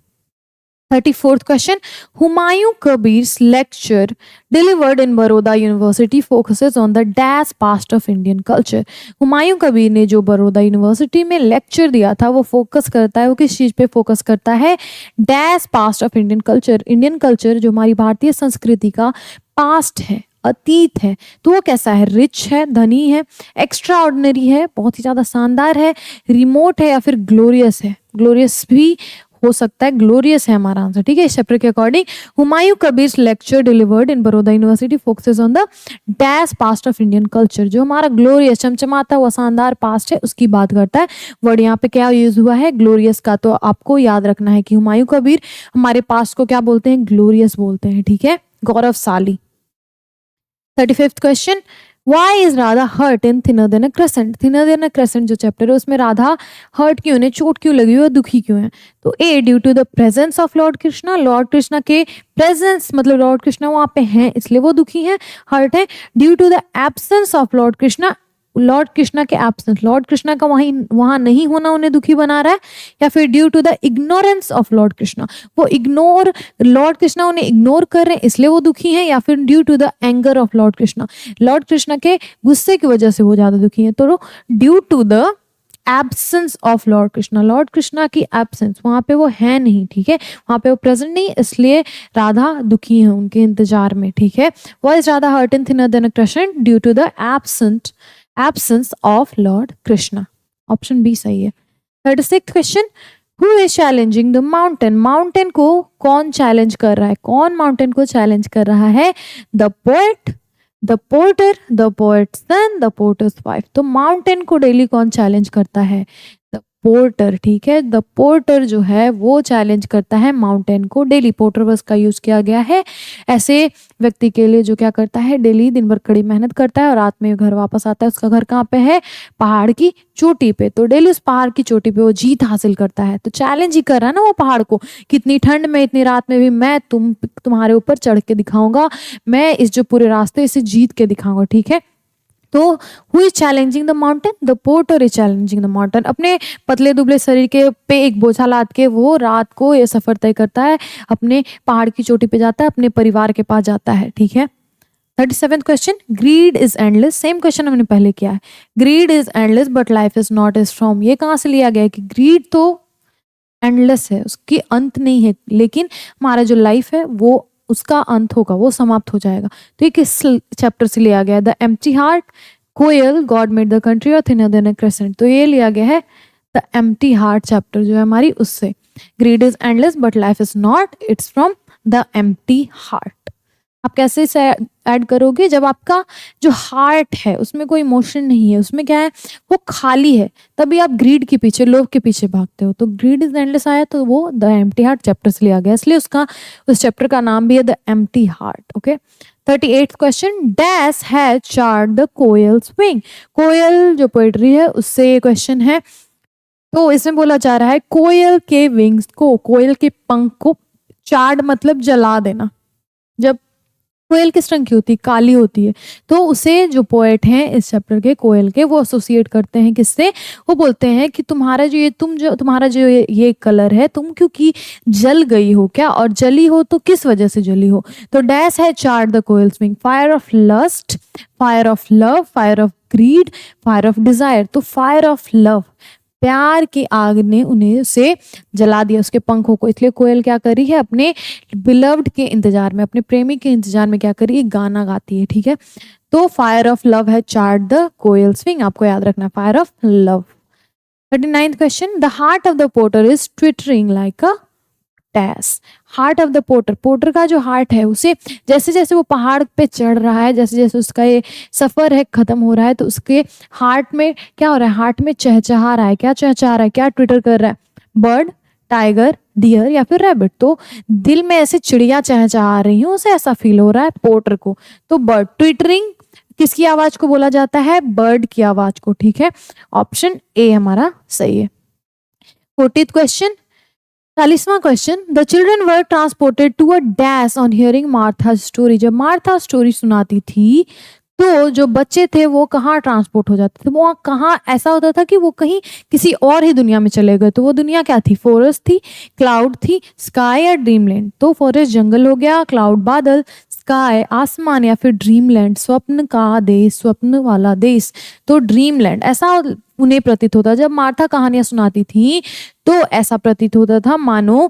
34th question, Humayun Kabir's lecture delivered in Baroda University focuses on the dash past of Indian culture. Humayun Kabir ने जो Baroda university में lecture दिया था वो focus करता है, वो किस चीज पे फोकस करता है? Dash past of Indian culture. Indian culture जो हमारी भारतीय संस्कृति का पास्ट है, अतीत है, तो वो कैसा है? रिच है, धनी है, एक्स्ट्रा ऑर्डिनरी है, बहुत ही ज्यादा शानदार है, रिमोट है या फिर ग्लोरियस है? ग्लोरियस भी हो सकता है ग्लोरियस है हमारा आंसर, ठीक है। इस चैप्टर के according Humayun Kabir lecture delivered in Baroda university focuses on the dash past of Indian culture. जो हमारा ग्लोरियस चमचमाता हुआ शानदार पास्ट है उसकी बात करता है। वर्ड यहाँ पे क्या यूज हुआ है, ग्लोरियस का। तो आपको याद रखना है कि हुमायूं कबीर हमारे पास्ट को क्या बोलते हैं, ग्लोरियस बोलते हैं, ठीक है, गौरवशाली। 35th क्वेश्चन, why is Radha hurt in thinner than a crescent. Thinner than a crescent जो चैप्टर है उसमें राधा हर्ट क्यों है, चोट क्यों लगी हुई है, दुखी क्यों है। तो a due to the presence of Lord Krishna, Lord Krishna के प्रेजेंस मतलब लॉर्ड कृष्णा वहां पे हैं इसलिए वो दुखी है, हर्ट है। Due to the absence of Lord Krishna, Lord Krishna के एब्सेंस, लॉर्ड कृष्णा का वहां नहीं होना उन्हें दुखी बना रहा है। या फिर due to the ignorance of Lord Krishna, वो इग्नोर, लॉर्ड कृष्णा उन्हें इग्नोर कर रहे हैं इसलिए वो दुखी हैं। या फिर due to the anger of Lord Krishna, Lord Krishna के गुस्से की वजह से वो ज्यादा दुखी हैं। तो due to the absence of Lord Krishna, Lord Krishna की एब्सेंस, वहां पे वो है नहीं, ठीक है, वहां पे वो प्रेजेंट नहीं, इसलिए राधा दुखी है उनके इंतजार में, ठीक है। Why is Radha hurt in thinner than a crescent, due to the absence of Lord Krishna. Option B सही है। 36th question, who is challenging the mountain. Mountain को कौन चैलेंज कर रहा है, कौन माउंटेन को चैलेंज कर रहा है, the poet, the porter, the poet's son, the porter's wife. तो माउंटेन को डेली कौन चैलेंज करता है, द पोर्टर, ठीक है, द पोर्टर जो है वो चैलेंज करता है माउंटेन को डेली। पोर्टर बस का यूज किया गया है ऐसे व्यक्ति के लिए जो क्या करता है, डेली दिन भर कड़ी मेहनत करता है और रात में घर वापस आता है। उसका घर कहाँ पे है, पहाड़ की चोटी पे। तो डेली उस पहाड़ की चोटी पे वो जीत हासिल करता है। तो चैलेंज ही कर रहा है ना वो पहाड़ को, कितनी ठंड में इतनी रात में भी मैं तुम्हारे ऊपर चढ़ के दिखाऊंगा, मैं इस जो पूरे रास्ते इसे जीत के दिखाऊंगा, ठीक है। तो who is challenging the mountain, the porter is challenging the mountain. अपने पतले दुबले शरीर के पे एक बोझा लाद के वो रात को ये सफर तय करता है, अपने पहाड़ की चोटी पे जाता है, अपने परिवार के पास जाता है, ठीक है। 37th question, greed is endless. Same question हमने पहले किया है, greed is endless but life is not as from. ये कहाँ से लिया गया है कि ग्रीड तो एंडलेस है, उसकी अंत नहीं है, लेकिन हमारा जो लाइफ है वो उसका अंत होगा, वो समाप्त हो जाएगा। तो ये किस चैप्टर से लिया गया है, the empty heart, koyal, God made the country और थिनर देन अ क्रेसेंट। तो ये लिया गया है द एम्प्टी हार्ट चैप्टर जो है हमारी उससे। Grid is endless but life is not, it's from the empty heart. आप कैसे इसे ऐड करोगे, जब आपका जो हार्ट है उसमें कोई इमोशन नहीं है, उसमें क्या है, वो खाली है, तभी आप ग्रीड के पीछे, लोभ के पीछे भागते हो। तो ग्रीड इज एंडलेस आया तो वो द एम्प्टी हार्ट चैप्टर से लिया गया, इसलिए उसका उस चैप्टर का नाम भी है the empty heart, okay. 38th question, dash has charred the coils wing. कोयल जो पोएट्री है उससे ये क्वेश्चन है। तो इसमें बोला जा रहा है कोयल के विंग्स को, कोयल के पंख को चार्ड मतलब जला देना। जब कोयल किस रंग की होती है, काली होती है। तो उसे जो पोएट हैं इस चैप्टर के कोयल के, वो एसोसिएट करते हैं किससे, वो बोलते हैं कि तुम्हारा जो ये कलर है, तुम क्योंकि जल गई हो क्या, और जली हो तो किस वजह से जली हो। तो डैश है charred the coils wing, fire of lust, fire of love, fire of greed, fire of desire. तो फायर ऑफ लव, प्यार की आग ने उन्हें उसे जला दिया, उसके पंखों को। इसलिए कोयल क्या करी है, अपने बिलव्ड के इंतजार में, अपने प्रेमी के इंतजार में क्या करी, गाना गाती है, ठीक है। तो फायर ऑफ लव है चार्ड द कोयल्स विंग, आपको याद रखना, fire of love. 39th question, the heart of the porter is twittering like a dash. Heart of the porter, porter का जो हार्ट है उसे जैसे जैसे वो पहाड़ पे चढ़ रहा है, जैसे जैसे उसका ये सफर है खत्म हो रहा है, तो उसके हार्ट में क्या हो रहा है, हार्ट में चहचहा रहा है। क्या चहचहा रहा है, क्या ट्विटर कर रहा है, बर्ड, टाइगर, डियर या फिर रैबिट। तो दिल में ऐसे चिड़िया चहचहा रही हैं, उसे ऐसा फील हो रहा है पोर्टर को। तो बर्ड, ट्विटरिंग किसकी आवाज को बोला जाता है, बर्ड की आवाज को, ठीक है। ऑप्शन ए हमारा सही है। 40th क्वेश्चन, 40वां question, the children were transported to a dash on hearing Martha story. जब मार्था स्टोरी सुनाती थी तो जो बच्चे थे वो कहाँ ट्रांसपोर्ट हो जाते थे, वो कहाँ, ऐसा होता था कि वो कहीं किसी और ही दुनिया में चले गए। तो वो दुनिया क्या थी, फॉरेस्ट थी, क्लाउड थी, स्काई या ड्रीमलैंड। तो फॉरेस्ट जंगल हो गया, क्लाउड बादल, स्काई आसमान, या फिर ड्रीमलैंड स्वप्न का देश, स्वप्न वाला देश। तो ड्रीमलैंड ऐसा उन्हें प्रतीत होता। जब मार्था कहानियां सुनाती थी तो ऐसा प्रतीत होता था मानो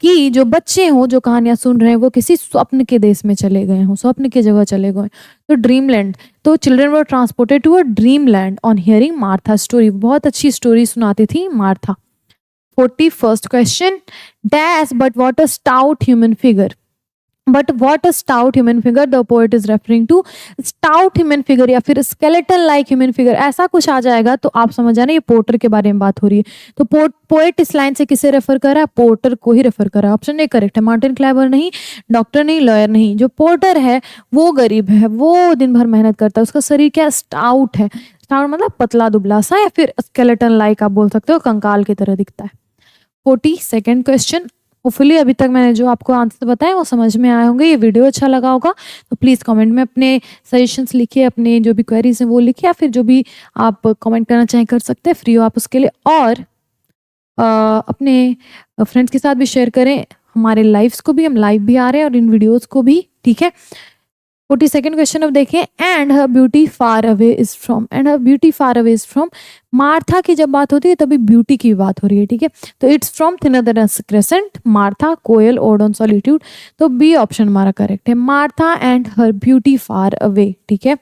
कि जो बच्चे हों जो कहानियां सुन रहे हैं वो किसी स्वप्न के देश में चले गए हों, स्वप्न की जगह चले गए। तो ड्रीमलैंड, तो children were transported to a dreamland on hearing Martha story. बहुत अच्छी स्टोरी सुनाती थी Martha. 41st question. Dash, but what a stout human figure. But what a stout human figure the poet is referring to. Stout human figure या फिर skeleton like human figure, ऐसा कुछ आ जाएगा तो आप समझ जाना ये पोर्टर के बारे में बात हो रही है. तो पोएट इस लाइन से किसे रेफर कर रहा है? पोर्टर को ही रेफर कर रहा है. ऑप्शन ए करेक्ट है. मार्टिन क्लेवर नहीं, डॉक्टर नहीं, लॉयर नहीं. जो पोर्टर है वो गरीब है, वो दिन भर मेहनत करता है, उसका शरीर क्या स्टाउट है. स्टाउट मतलब पतला दुबला सा, या फिर स्केलेटन लाइक आप बोल सकते हो, कंकाल की तरह दिखता है. 42nd question. होपफुली अभी तक मैंने जो आपको आंसर बताए वो समझ में आए होंगे. ये वीडियो अच्छा लगा होगा तो प्लीज़ कमेंट में अपने सजेशंस लिखिए, अपने जो भी क्वेरीज हैं वो लिखिए, या फिर जो भी आप कमेंट करना चाहें कर सकते हैं, फ्री हो आप उसके लिए. और अपने फ्रेंड्स के साथ भी शेयर करें हमारे लाइव्स को भी. हम लाइव भी आ रहे हैं और इन वीडियोज़ को भी, ठीक है. 42nd क्वेश्चन अब देखें. And her beauty far away is from. And her beauty far away is from. Martha की जब बात होती है तभी ब्यूटी की बात हो रही है, ठीक है. तो it's from thinner than crescent, Martha, Koel, ode on solitude. तो बी ऑप्शन हमारा करेक्ट है. Martha and her beauty far away, ठीक है.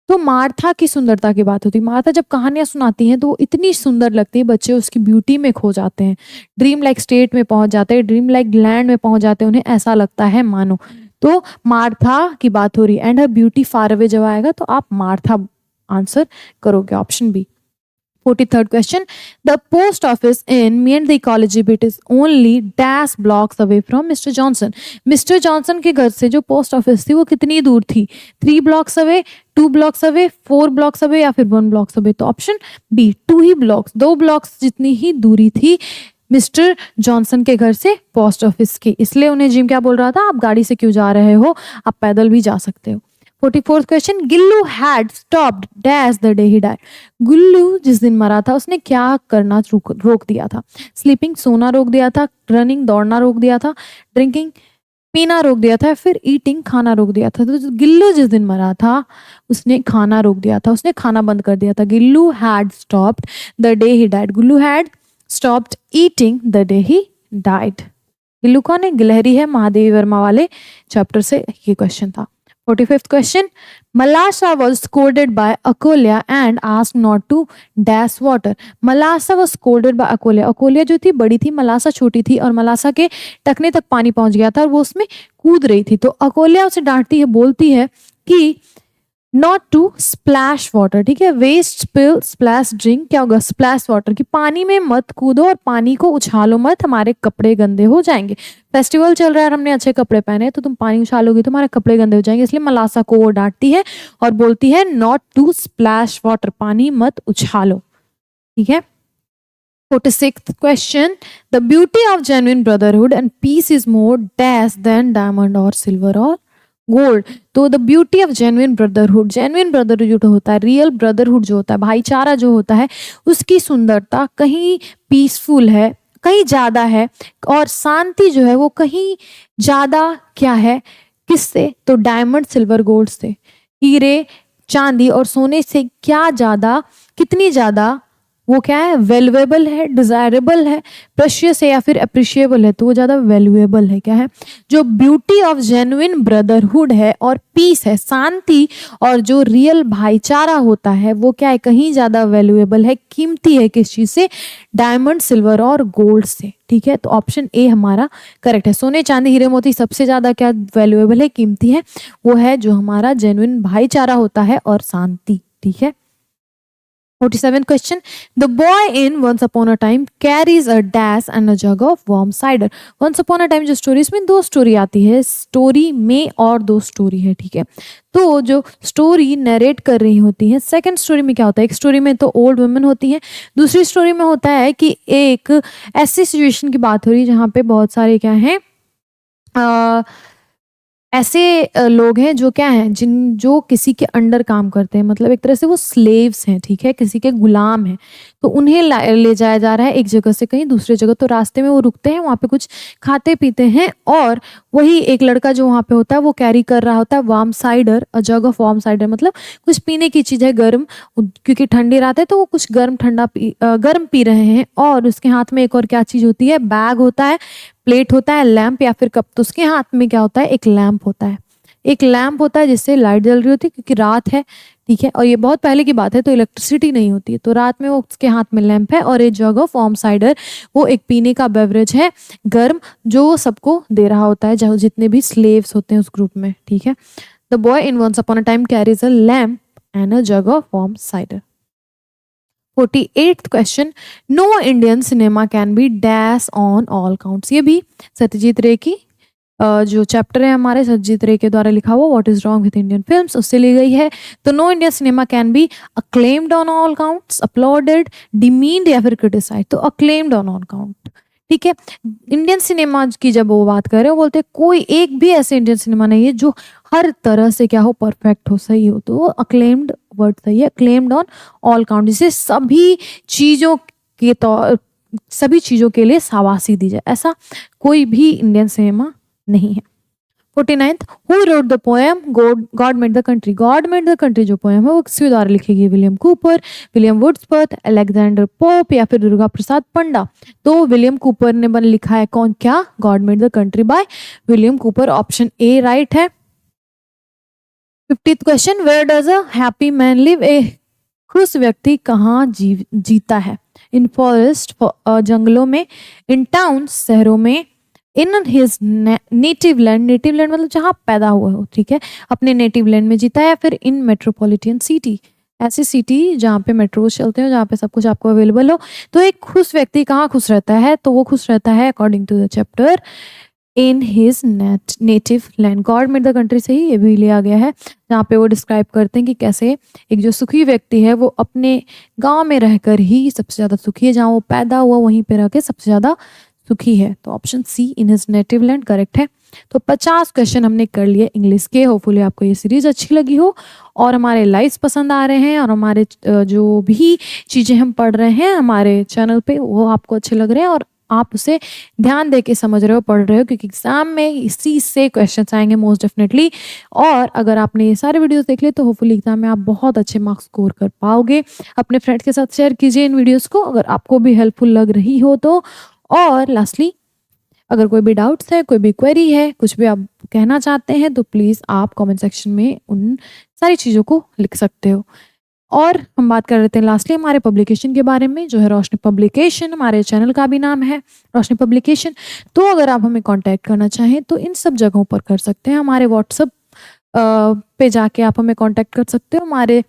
तो मार्था की सुंदरता की बात होती है. मार्था जब कहानियां सुनाती हैं तो वो इतनी सुंदर लगती है, बच्चे उसकी ब्यूटी में खो जाते हैं, ड्रीम लाइक स्टेट में पहुंच जाते हैं, ड्रीम लाइक लैंड में पहुंच जाते हैं, उन्हें ऐसा लगता है मानो. तो मार्था की बात हो रही है. And her beauty far away जब आएगा तो आप मार्था आंसर करोगे, option B. 43rd question. The post office in me and the ecology bit is only dash blocks away from Mr. Johnson. Mr. Johnson के घर से जो पोस्ट ऑफिस थी वो कितनी दूर थी? 3 blocks away, 2 blocks away, 4 blocks away या फिर 1 blocks away. तो ऑप्शन बी 2 ही ब्लॉक्स, 2 ब्लॉक्स जितनी ही दूरी थी मिस्टर जॉनसन के घर से पोस्ट ऑफिस की. इसलिए उन्हें जिम क्या बोल रहा था? आप गाड़ी से क्यों जा रहे हो, आप पैदल भी जा सकते हो. 44th question. Gillu had stopped dash the day he died. Gullu जिस दिन मरा था उसने क्या करना रोक दिया था? स्लीपिंग, सोना रोक दिया था, रनिंग, दौड़ना रोक दिया था, ड्रिंकिंग, पीना रोक दिया था, फिर ईटिंग, खाना रोक दिया था. तो गिल्लू जिस दिन मरा था उसने खाना रोक दिया था, उसने खाना बंद कर दिया था. Gillu had stopped the day he died. Gullu had stopped eating the day he died. Gillu कौन है? गिलहरी है, महादेवी वर्मा वाले चैप्टर से ये क्वेश्चन था. 45th question. Malasa was scolded by Akolia and asked not to dash water. Malasa was scolded by Akolia. Akolia जो थी बड़ी थी, मलासा छोटी थी, और मलासा के टखने तक पानी पहुंच गया था और वो उसमें कूद रही थी. तो अकोलिया उसे डांटती है, बोलती है कि नॉट टू स्प्लैश वाटर, ठीक है. Waste, spill, splash, drink. क्या होगा? स्प्लैश वाटर, कि पानी में मत कूदो और पानी को उछालो मत, हमारे कपड़े गंदे हो जाएंगे. फेस्टिवल चल रहा है और हमने अच्छे कपड़े पहने हैं तो तुम पानी उछालोगी तो हमारे कपड़े गंदे हो जाएंगे. इसलिए मलासा को वो डांटती है और बोलती है नॉट टू स्प्लैश वाटर, पानी मत उछालो, ठीक है. 46th question. The beauty of genuine brotherhood and peace is more dash than diamond or silver or gold. तो the beauty of genuine brotherhood जो होता है, रियल ब्रदरहुड जो होता है, भाईचारा जो होता है, उसकी सुंदरता कहीं पीसफुल है, कहीं ज्यादा है, और शांति जो है वो कहीं ज्यादा क्या है, किससे? तो डायमंड, सिल्वर, गोल्ड से. हीरे, चांदी और सोने से क्या ज्यादा, कितनी ज्यादा वो क्या है? वैल्यूएबल है, डिजायरेबल है, प्रेशियस है या फिर अप्रिशिएबल है. तो वो ज्यादा वैल्यूएबल है. क्या है? जो ब्यूटी ऑफ जेन्युइन ब्रदरहुड है और पीस है, शांति, और जो रियल भाईचारा होता है वो क्या है? कहीं ज्यादा वैल्यूएबल है, कीमती है. किस चीज से? डायमंड, सिल्वर और गोल्ड से, ठीक है. तो ऑप्शन ए हमारा करेक्ट है. सोने, चांदी, हीरे, मोती सबसे ज्यादा क्या वैल्यूएबल है, कीमती है, वो है जो हमारा जेन्युइन भाईचारा होता है और शांति, ठीक है. 47th question. The boy in Once Upon a Time carries a dash and a jug of warm cider. Once Upon a Time जो स्टोरी, इसमें 2 स्टोरी आती है, स्टोरी में और 2 स्टोरी है, ठीक है. तो जो स्टोरी नरेट कर रही होती है, सेकंड स्टोरी में क्या होता है? एक स्टोरी में तो ओल्ड वुमेन होती है, दूसरी स्टोरी में होता है कि एक ऐसी सिचुएशन की बात हो रही है जहाँ पे बहुत सारे क्या है, ऐसे लोग हैं जो क्या हैं, जो किसी के अंडर काम करते हैं, मतलब एक तरह से वो स्लेव्स हैं, ठीक है, किसी के गुलाम हैं. तो उन्हें ले जाया जा रहा है एक जगह से कहीं दूसरे जगह. तो रास्ते में वो रुकते हैं, वहाँ पे कुछ खाते पीते हैं, और वही एक लड़का जो वहाँ पे होता है वो कैरी कर रहा होता है warm cider, a jug of warm cider, मतलब कुछ पीने की चीज़ है गर्म, क्योंकि ठंडी रात है तो वो कुछ गर्म गर्म पी रहे हैं. और उसके हाथ में एक और क्या चीज़ होती है? बैग होता है, प्लेट होता है, लैंप या फिर कप. तो उसके हाथ में क्या होता है? एक लैंप होता है, एक लैंप होता है जिससे लाइट जल रही होती है क्योंकि रात है, ठीक है, और ये बहुत पहले की बात है, तो इलेक्ट्रिसिटी नहीं होती है, तो रात में वो उसके हाथ में लैंप है और एक जग ऑफ वार्म साइडर, वो एक पीने का बेवरेज है गर्म, जो वो सबको दे रहा होता है, जो जितने भी स्लेव्स होते हैं उस ग्रुप में। ठीक है, the boy in once upon a time carries a lamp and a jug of warm cider. 48th question, no Indian cinema can be dash on all counts. ये भी सत्यजीत रे की जो चैप्टर है हमारे सत्यजीत रे के द्वारा लिखा हुआ what is wrong with Indian films, उससे ली गई है। तो no Indian cinema can be acclaimed on all counts, applauded, demeaned या फिर क्रिटिसाइज। तो अक्लेम्ड ऑन ऑल काउंट। ठीक है, इंडियन सिनेमा की जब वो बात कर रहे हो, बोलते हैं कोई एक भी ऐसे इंडियन सिनेमा नहीं है जो हर तरह से क्या हो, परफेक्ट हो, सही हो। तो अक्लेम्ड वर्ड सही है, अक्लेम्ड ऑन ऑल काउंट, जिसे सभी चीजों के तौर, सभी चीजों के लिए शाबाशी दी जाए, ऐसा कोई भी इंडियन सिनेमा नहीं है। 49th, who wrote the poem God made the country. God made the country जो पोएम है वो किसके द्वारा लिखी गई? William Cooper, William Wordsworth, Alexander pope या फिर दुर्गा प्रसाद पंडा। तो विलियम कूपर ने बन लिखा है कौन, क्या? God made the country by William Cowper, option A right है। 50th question, where does a happy man live. A खुश व्यक्ति कहाँ जीता है? इन फॉरेस्ट, जंगलों में, इन टाउन, शहरों में, इन his native land, native land मतलब जहाँ पैदा हुआ हो, ठीक है, अपने नेटिव लैंड में जीता है, या फिर इन मेट्रोपॉलिटन सिटी, ऐसी सिटी जहाँ पे मेट्रोज चलते हो, जहाँ पे सब कुछ आपको अवेलेबल हो। तो एक खुश व्यक्ति कहाँ खुश रहता है? तो वो खुश रहता है according to the chapter in his native land. God made the country से ही ये भी लिया गया है, जहाँ पे वो डिस्क्राइब करते हैं कि कैसे एक जो सुखी व्यक्ति है वो अपने गांव में रहकर ही सबसे ज्यादा सुखी है, जहाँ वो पैदा हुआ वहीं पे रह के सबसे ज्यादा सुखी है। तो option C in his native land correct है। तो 50 क्वेश्चन हमने कर लिए इंग्लिश के। होपफुली आपको ये सीरीज अच्छी लगी हो और हमारे लाइव्स पसंद आ रहे हैं, और हमारे जो भी चीजें हम पढ़ रहे हैं हमारे चैनल पे वो आपको अच्छे लग रहे हैं, और आप उसे ध्यान दे के समझ रहे हो, पढ़ रहे हो, क्योंकि एग्जाम में इसी से क्वेश्चन आएंगे मोस्ट डेफिनेटली। और अगर आपने ये सारे वीडियोस देख लिए तो होपफुली एग्जाम में आप बहुत अच्छे मार्क्स स्कोर कर पाओगे। अपने फ्रेंड्स के साथ शेयर कीजिए इन वीडियोस को अगर आपको भी हेल्पफुल लग रही हो तो। और लास्टली, अगर कोई भी डाउट्स है, कोई भी क्वेरी है, कुछ भी आप कहना चाहते हैं, तो प्लीज़ आप कमेंट सेक्शन में उन सारी चीज़ों को लिख सकते हो। और हम बात कर रहे थे लास्टली हमारे पब्लिकेशन के बारे में, जो है रोशनी पब्लिकेशन, हमारे चैनल का भी नाम है रोशनी पब्लिकेशन। तो अगर आप हमें कांटेक्ट करना चाहें तो इन सब जगहों पर कर सकते हैं। हमारे व्हाट्सएप पे जाके आप हमें कांटेक्ट कर सकते हो, हमारे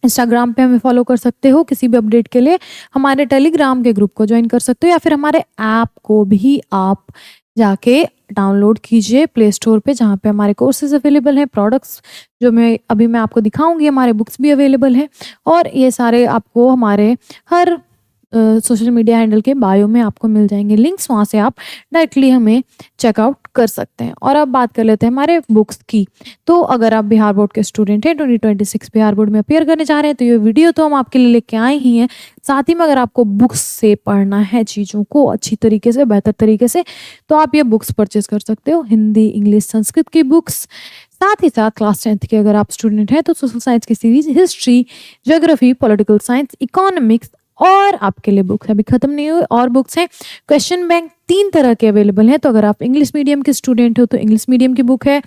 इंस्टाग्राम पे हमें फॉलो कर सकते हो किसी भी अपडेट के लिए, हमारे टेलीग्राम के ग्रुप को ज्वाइन कर सकते हो, या फिर हमारे ऐप को भी आप जाके डाउनलोड कीजिए प्ले स्टोर पे, जहाँ पे हमारे कोर्सेज अवेलेबल हैं, प्रोडक्ट्स जो मैं आपको दिखाऊंगी, हमारे बुक्स भी अवेलेबल हैं, और ये सारे आपको हमारे हर सोशल मीडिया हैंडल के बायो में आपको मिल जाएंगे लिंक्स, वहाँ से आप डायरेक्टली हमें चेकआउट कर सकते हैं। और अब बात कर लेते हैं हमारे बुक्स की। तो अगर आप बिहार बोर्ड के स्टूडेंट हैं, 2026 बिहार बोर्ड में अपियर करने जा रहे हैं, तो ये वीडियो तो हम आपके लिए लेके आए ही हैं। साथ ही में अगर आपको बुक्स से पढ़ना है चीज़ों को अच्छी तरीके से, बेहतर तरीके से, तो आप ये बुक्स परचेज कर सकते हो, हिंदी, इंग्लिश, संस्कृत की बुक्स। साथ ही साथ क्लास 10th के अगर आप स्टूडेंट हैं तो सोशल साइंस की series, history, geography, political science, economics, और आपके लिए बुक्स अभी खत्म नहीं हुई और बुक्स हैं। क्वेश्चन बैंक 3 तरह के अवेलेबल हैं। तो अगर आप इंग्लिश मीडियम के स्टूडेंट हो तो इंग्लिश मीडियम की बुक है,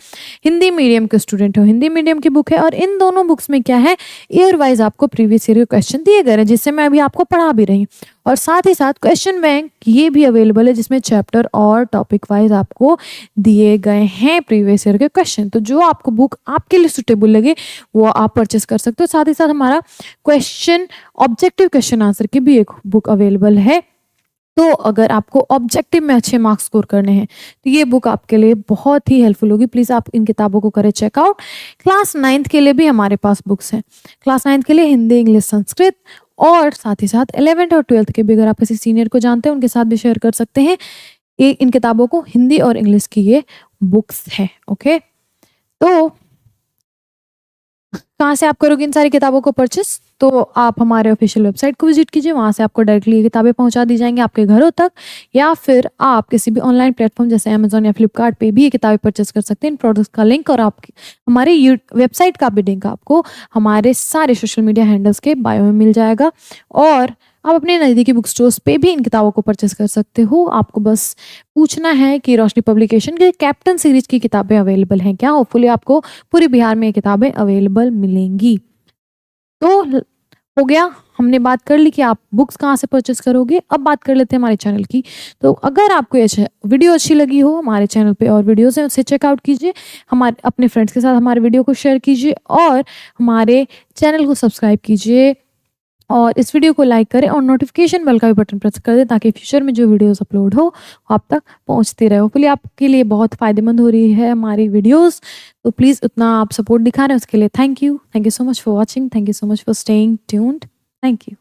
हिंदी मीडियम के स्टूडेंट हो हिंदी मीडियम की बुक है, और इन दोनों बुक्स में क्या है, ईयर वाइज आपको प्रीवियस ईयर के क्वेश्चन दिए गए हैं, जिससे मैं अभी आपको पढ़ा भी रही हूँ। और साथ ही साथ क्वेश्चन बैंक ये भी अवेलेबल है, जिसमें चैप्टर और टॉपिक वाइज आपको दिए गए हैं प्रीवियस ईयर के क्वेश्चन। तो जो आपको बुक आपके लिए सुटेबल लगे वो आप परचेस कर सकते हो। साथ ही साथ हमारा क्वेश्चन ऑब्जेक्टिव क्वेश्चन आंसर की भी एक बुक अवेलेबल है। तो अगर आपको ऑब्जेक्टिव में अच्छे मार्क्स स्कोर करने हैं तो ये बुक आपके लिए बहुत ही हेल्पफुल होगी। प्लीज़ आप इन किताबों को करें चेकआउट। क्लास 9th के लिए भी हमारे पास बुक्स हैं। क्लास 9th के लिए हिंदी, इंग्लिश, संस्कृत, और साथ ही साथ 11th और 12th के भी अगर आप किसी सीनियर को जानते हैं उनके साथ भी शेयर कर सकते हैं। इन किताबों को हिंदी और इंग्लिश की ये बुक्स है। ओके, तो कहाँ से आप करोगे इन सारी किताबों को परचेस? तो आप हमारे ऑफिशियल वेबसाइट को विजिट कीजिए, वहाँ से आपको डायरेक्टली ये किताबें पहुँचा दी जाएंगी आपके घरों तक, या फिर आप किसी भी ऑनलाइन प्लेटफॉर्म जैसे अमेजोन या फ्लिपकार्ट पे भी ये किताबें परचेस कर सकते हैं। इन प्रोडक्ट्स का लिंक और आप हमारे वेबसाइट का भी लिंक आपको हमारे सारे सोशल मीडिया हैंडल्स के बायो में मिल जाएगा। और आप अपने नज़दीकी बुक स्टोर्स पे भी इन किताबों को परचेस कर सकते हो। आपको बस पूछना है कि रोशनी पब्लिकेशन के कैप्टन सीरीज की किताबें अवेलेबल हैं क्या। होपफुली आपको पूरे बिहार में ये किताबें अवेलेबल मिलेंगी। तो हो गया, हमने बात कर ली कि आप बुक्स कहाँ से परचेस करोगे। अब बात कर लेते हैं हमारे चैनल की। तो अगर आपको ये वीडियो अच्छी लगी हो, हमारे चैनल पे और वीडियोस हैं उसे चेकआउट कीजिए, हमारे अपने फ्रेंड्स के साथ हमारे वीडियो को शेयर कीजिए और हमारे चैनल को सब्सक्राइब कीजिए और इस वीडियो को लाइक करें और नोटिफिकेशन बेल का भी बटन प्रेस कर दें ताकि फ्यूचर में जो वीडियोस अपलोड हो वो आप तक पहुंचती रहे। होपफुली आपके लिए बहुत फ़ायदेमंद हो रही है हमारी वीडियोस। तो प्लीज़ उतना आप सपोर्ट दिखा रहे हैं उसके लिए thank you so much for watching, thank you so much for staying tuned, thank you.